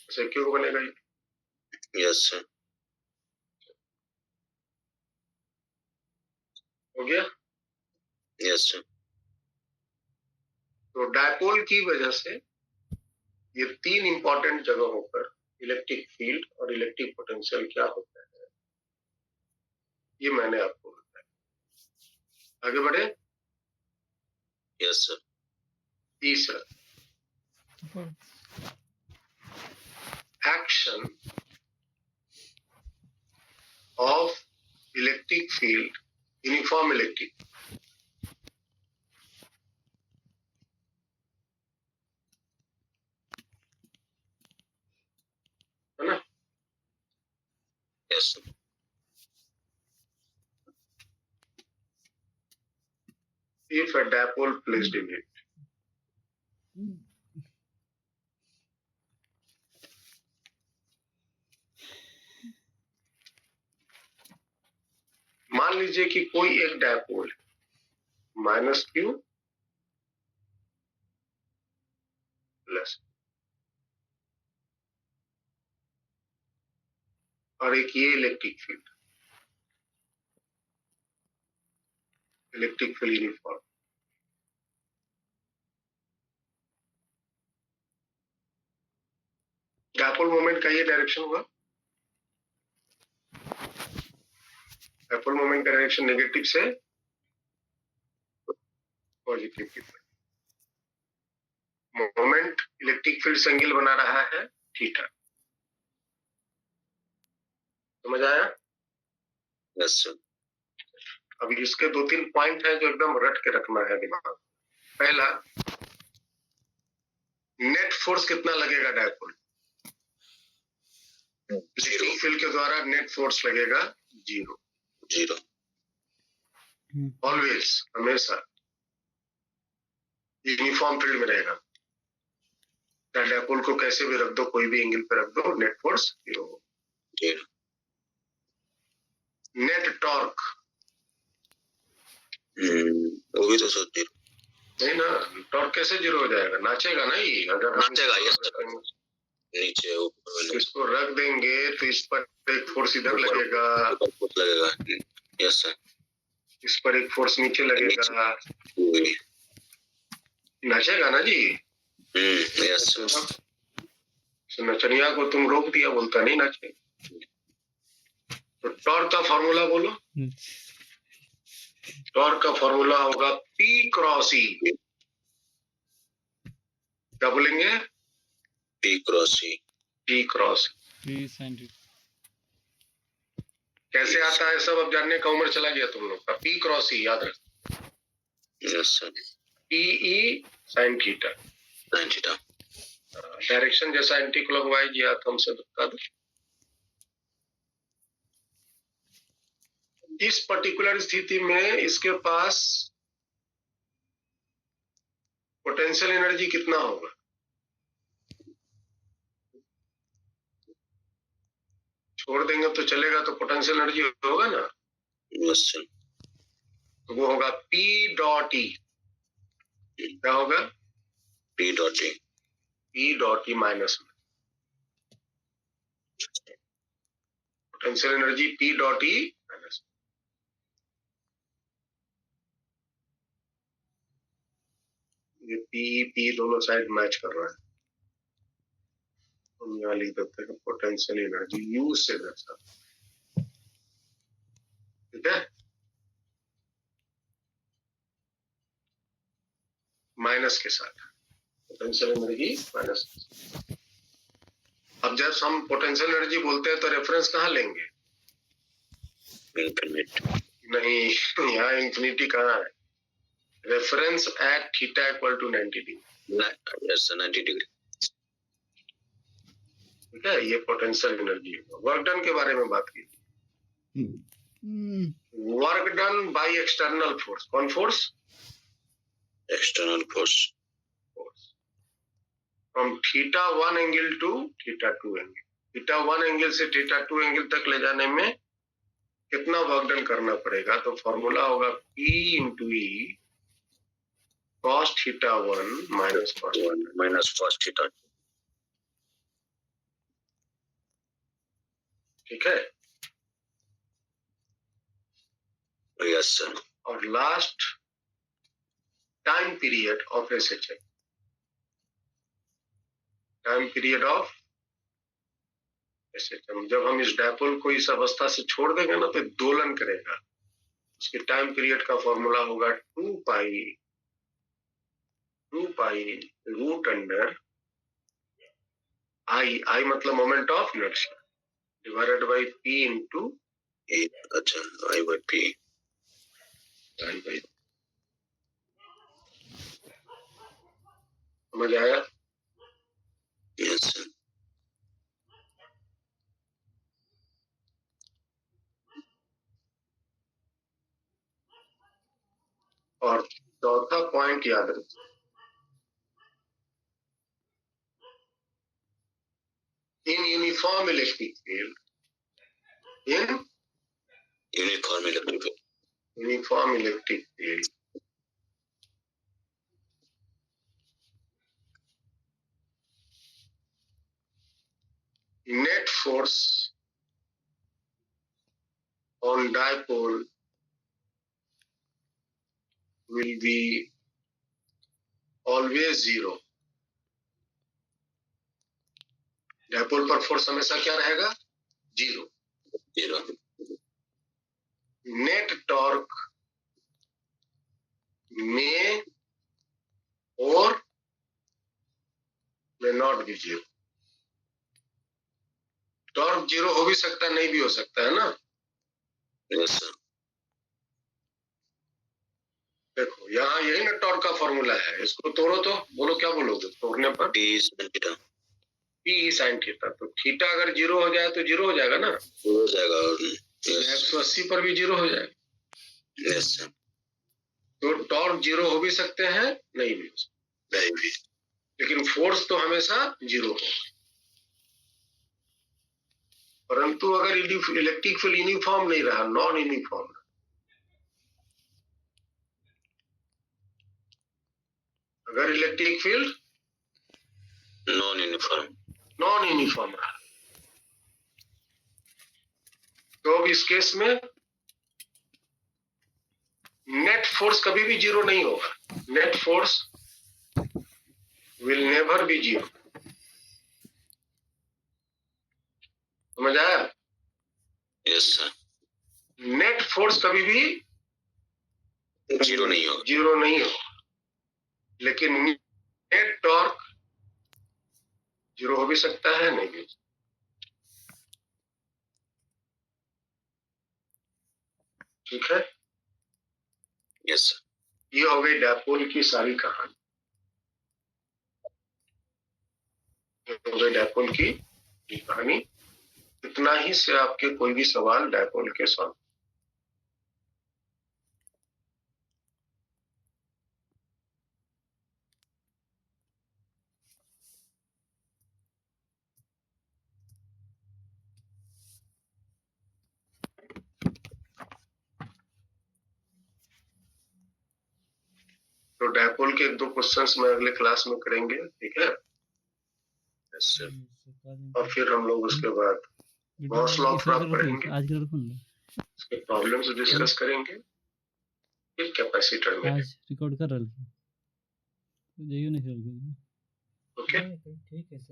ऐसे क्यों बनेगा ये? Yes sir. हो गया? Yes sir. तो डायपोल की वजह से ये 3 इंपॉर्टेंट जगहों पर इलेक्ट्रिक फील्ड और इलेक्ट्रिक पोटेंशियल क्या होता है, ये मैंने आपको बताया। आगे बढ़े। Yes sir. तीसरा, action of electric field, uniform electric Yes, sir. If a dipole placed in it. मान लीजिए कि कोई एक डायपोल -q प्लस और एक ये electric field uniform. Dipole moment का ये डायरेक्शन होगा। डायपोल मोमेंट का डायरेक्शन नेगेटिव से पॉजिटिव की तरफ। मोमेंट इलेक्ट्रिक फील्ड से एंगल बना रहा है थीटा। समझ आया? Yes, sir. अब इसके 2-3 पॉइंट हैं जो एकदम रट के रखना है दिमाग में। पहला, नेट फोर्स कितना लगेगा डायपोल? इलेक्ट्रिक फील्ड के द्वारा नेट फोर्स लगेगा 0। ऑलवेज, हमेशा यूनिफॉर्म फील्ड में रहेगा। डायपोल को कैसे भी रख दो, कोई भी एंगल पे रख दो, नेट फोर्स 0 होगा। नेट टॉर्क वो भी तो सोच नहीं ना, टॉर्क कैसे 0 हो जाएगा? नाचेगा ना ये। अगर नाचेगा, yes, नीचे ऊपर इसको रख देंगे तो इस पर एक फोर्स इधर लगेगा, यस सर। इस पर एक फोर्स नीचे लगेगा, नाचेगा ना जी। Yes sir. नचनिया को तुम रोक दिया, बोलता नहीं नाचे। तो टॉर्क का फॉर्मूला बोलो। टॉर्क का फॉर्मूला होगा P क्रॉस E। क्या बोलेंगे? P cross E। P cross कैसे आता है सब अब जानने का उम्र चला गया तुम लोग का। P क्रॉस E याद रख। Yes sir. PE sine theta. Direction जैसा एंटी क्लॉकवाइज या तो हमसे बता दो। इस पर्टिकुलर स्थिति में इसके पास पोटेंशियल एनर्जी कितना होगा? छोड़ देंगे तो चलेगा, तो पोटेंशियल एनर्जी होगा ना। Yes sir. तो वो होगा P डॉट E। क्या होगा? P dot E। P dot E minus में potential energy P dot E minus. ये P दोनों साइड मैच कर रहा है। हम यहाँ लिख देते हैं पोटेंशियल एनर्जी U से दर्शा। ठीक है, माइनस के साथ पोटेंशियल एनर्जी माइनस। अब जब हम पोटेंशियल एनर्जी बोलते हैं तो रेफरेंस कहाँ लेंगे? इंफिनिट नहीं, यहाँ इंफिनिटी कहाँ है? Reference at theta equal to 90 degree. Yes sir, 90 degree. ठीक है, ये पोटेंशियल एनर्जी है। वर्क डन के बारे में बात की। Work done by external force. कौन फोर्स? External force. From θ1 angle to θ2 angle. θ1 angle से θ2 एंगल तक ले जाने में कितना वर्क डन करना पड़ेगा? तो फॉर्मूला होगा P into E cos θ1 minus cos θ2। ठीक है। Yes sir. और last time period of SHM। Time period of SHM, जब हम इस डायपोल को इस अवस्था से छोड़ देंगे ना तो दोलन करेगा। उसके टाइम पीरियड का फॉर्मूला होगा 2 पाई रूट अंडर I मतलब moment of inertia divided by P into E। अच्छा, I बाय P। समझ आया? Yes sir. और चौथा पॉइंट याद रखिए, in uniform electric field, in uniform electric uniform electric field, field net force on dipole will be always zero. Dipole पर force हमेशा क्या रहेगा? जीरो. नेट टॉर्क में और may not be zero. Torque zero हो भी सकता है, नहीं भी हो सकता है ना. Yes sir. देखो यहाँ यही ना टॉर्क का फॉर्मूला है, इसको तोड़ो तो बोलो, क्या बोलोगे तोड़ने पर? P sin theta. तो थीटा अगर जीरो हो जाए तो जीरो हो जाएगा ना, हो जाएगा. 180 पर भी जीरो हो जाएगा. Yes sir. तो टॉर्क जीरो हो भी सकते हैं, नहीं भी हो सकते, नहीं भी. लेकिन फोर्स तो हमेशा जीरो होगा. परंतु अगर इलेक्ट्रिक फील्ड यूनिफॉर्म नहीं रहा, नॉन यूनिफॉर्म, अगर इलेक्ट्रिक फील्ड नॉन यूनिफॉर्म रहा, तो अब इस केस में नेट फोर्स कभी भी जीरो नहीं होगा. Net force will never be zero. समझ आया? Yes sir. नेट फोर्स कभी भी जीरो नहीं होगा. जीरो नहीं होगा, लेकिन नेट टॉर्क जीरो हो भी सकता है, नहीं भी. ठीक है. Yes sir. ये हो गई डायपोल की सारी कहानी. ये हो गई डायपोल की कहानी. इतना ही से आपके कोई भी सवाल डायपोल के सॉल्व. तो डायपोल के 1-2 क्वेश्चंस में अगले क्लास में करेंगे. ठीक है. Yes sir. और फिर हम लोग उसके बाद गॉस लॉ प्राप्त करेंगे, आज कर उसके प्रॉब्लम्स डिस्कस करेंगे, फिर कैपेसिटर में. आज रिकॉर्ड कर रहा है, जाइए ना फिर. ओके. ठीक है सर.